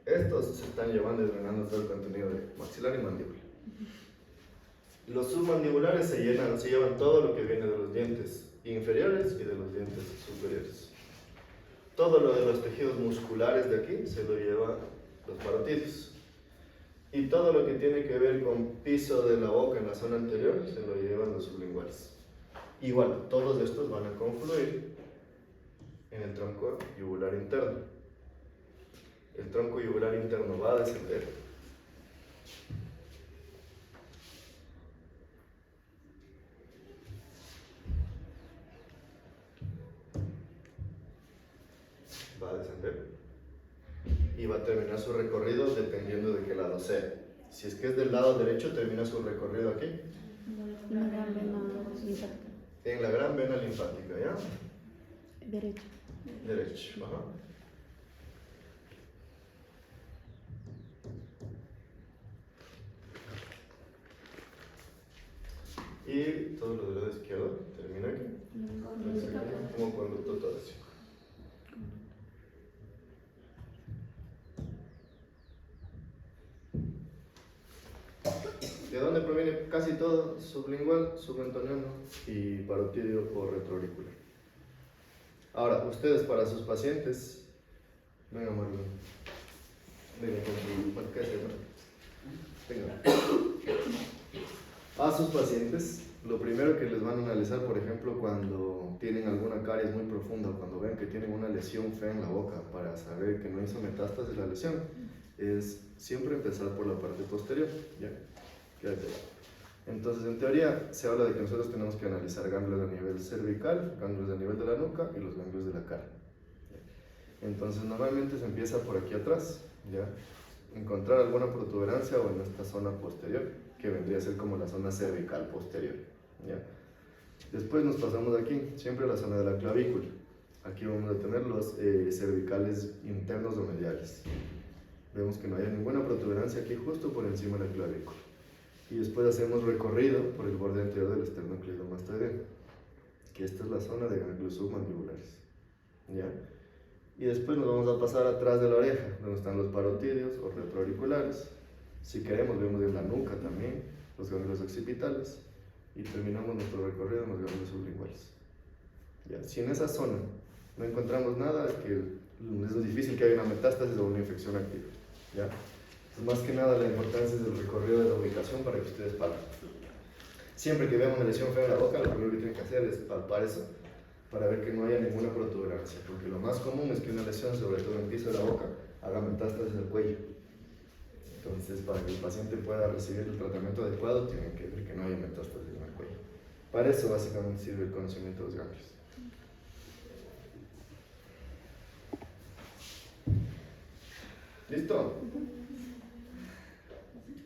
Estos se están llevando y drenando todo el contenido de maxilar y mandíbula. Los submandibulares se llevan todo lo que viene de los dientes inferiores y de los dientes superiores. Todo lo de los tejidos musculares de aquí se lo lleva los parotidios. Y todo lo que tiene que ver con piso de la boca en la zona anterior se lo llevan los sublinguales. Igual, todos estos van a confluir en el tronco yugular interno. El tronco yugular interno va a descender. Va a descender. Y va a terminar su recorrido dependiendo de qué lado sea. Si es que es del lado derecho, termina su recorrido aquí. Una gran vena linfática. En la gran vena linfática, ¿ya? Derecho. Derecho, ajá. Y todo lo del lado izquierdo termina aquí. Como conducto torácico. ¿De dónde proviene casi todo? Sublingual, submentoniano y parotidio o retroauricular. Ahora, ustedes para sus pacientes, venga Marlon, venga con su marquesa, venga. A sus pacientes, lo primero que les van a analizar, por ejemplo, cuando tienen alguna caries muy profunda, cuando ven que tienen una lesión fea en la boca, para saber que no hizo metástasis la lesión, es siempre empezar por la parte posterior, ¿ya? Entonces, en teoría, se habla de que nosotros tenemos que analizar ganglios a nivel cervical, ganglios a nivel de la nuca y los ganglios de la cara. Entonces, normalmente se empieza por aquí atrás, ¿ya? Encontrar alguna protuberancia o en esta zona posterior, que vendría a ser como la zona cervical posterior, ¿ya? Después nos pasamos aquí, siempre a la zona de la clavícula. Aquí vamos a tener los cervicales internos o mediales. Vemos que no hay ninguna protuberancia aquí justo por encima de la clavícula. Y después hacemos recorrido por el borde anterior del esternocleidomastoideo, que esta es la zona de ganglios submandibulares, ¿ya? Y después nos vamos a pasar atrás de la oreja, donde están los parotidios o retroauriculares. Si queremos, vemos en la nuca también los ganglios occipitales y terminamos nuestro recorrido en los ganglios sublinguales, ¿ya? Si en esa zona no encontramos nada, es que es difícil que haya una metástasis o una infección activa, ¿ya? Más que nada la importancia del recorrido de la ubicación para que ustedes palpen. Siempre que vean una lesión fea en la boca, lo primero que tienen que hacer es palpar eso para ver que no haya ninguna protuberancia, porque lo más común es que una lesión, sobre todo en el piso de la boca, haga metástasis al cuello. Entonces, para que el paciente pueda recibir el tratamiento adecuado, tienen que ver que no haya metástasis en el cuello. Para eso básicamente sirve el conocimiento de los ganglios. ¿Listo?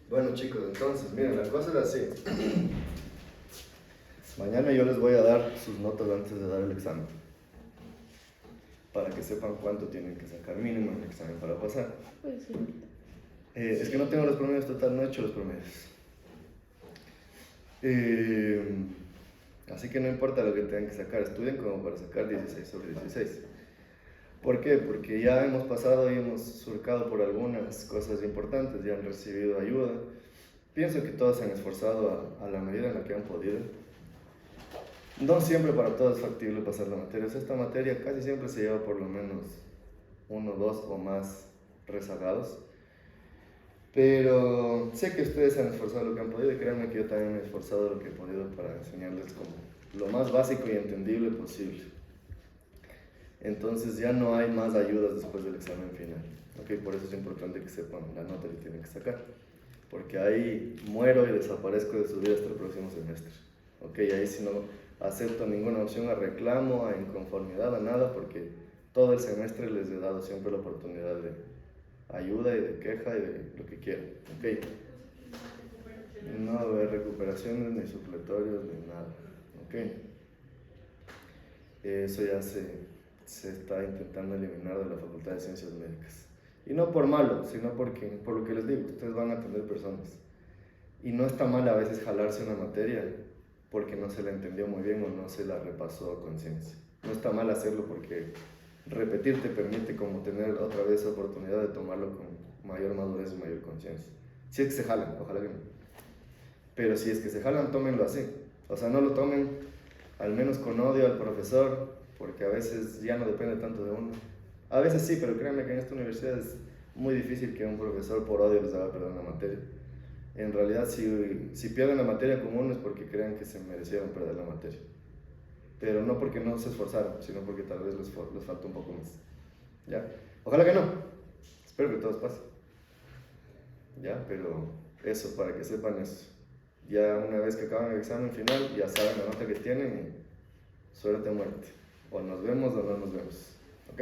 Bueno chicos, entonces, miren, la cosa es así. Mañana yo les voy a dar sus notas antes de dar el examen, para que sepan cuánto tienen que sacar mínimo en el examen para pasar. Pues sí. Es que no tengo los promedios total, no he hecho los promedios. Así que no importa lo que tengan que sacar, estudien como para sacar 16 sobre 16. ¿Por qué? Porque ya hemos pasado y hemos surcado por algunas cosas importantes, ya han recibido ayuda. Pienso que todos se han esforzado a la medida en la que han podido. No siempre para todos es factible pasar la materia. O sea, esta materia casi siempre se lleva por lo menos 1, 2 o más rezagados. Pero sé que ustedes se han esforzado lo que han podido y créanme que yo también me he esforzado lo que he podido para enseñarles como lo más básico y entendible posible. Entonces ya no hay más ayudas después del examen final. ¿Okay? Por eso es importante que sepan la nota que tienen que sacar. Porque ahí muero y desaparezco de su vida hasta el próximo semestre. ¿Okay? Ahí si no acepto ninguna opción a reclamo, a inconformidad, a nada, porque todo el semestre les he dado siempre la oportunidad de ayuda y de queja y de lo que quieran. ¿Okay? No va a haber recuperaciones, ni supletorios, ni nada. ¿Okay? Eso ya se está intentando eliminar de la Facultad de Ciencias Médicas. Y no por malo, sino porque, por lo que les digo, ustedes van a atender personas. Y no está mal a veces jalarse una materia porque no se la entendió muy bien o no se la repasó a conciencia. No está mal hacerlo porque repetir te permite como tener otra vez la oportunidad de tomarlo con mayor madurez y mayor conciencia. Si es que se jalan, ojalá que no. Pero si es que se jalan, tómenlo así. O sea, no lo tomen al menos con odio al profesor, porque a veces ya no depende tanto de uno. A veces sí, pero créanme que en esta universidad es muy difícil que un profesor por odio les haga perder una materia. En realidad, si pierden la materia con uno es porque crean que se merecieron perder la materia. Pero no porque no se esforzaron, sino porque tal vez les falta un poco más. ¿Ya? Ojalá que no. Espero que todos pasen. ¿Ya? Pero eso, para que sepan eso. Ya una vez que acaban el examen final, ya saben la nota que tienen y suerte o muerte. O nos vemos o no nos vemos. ¿Ok?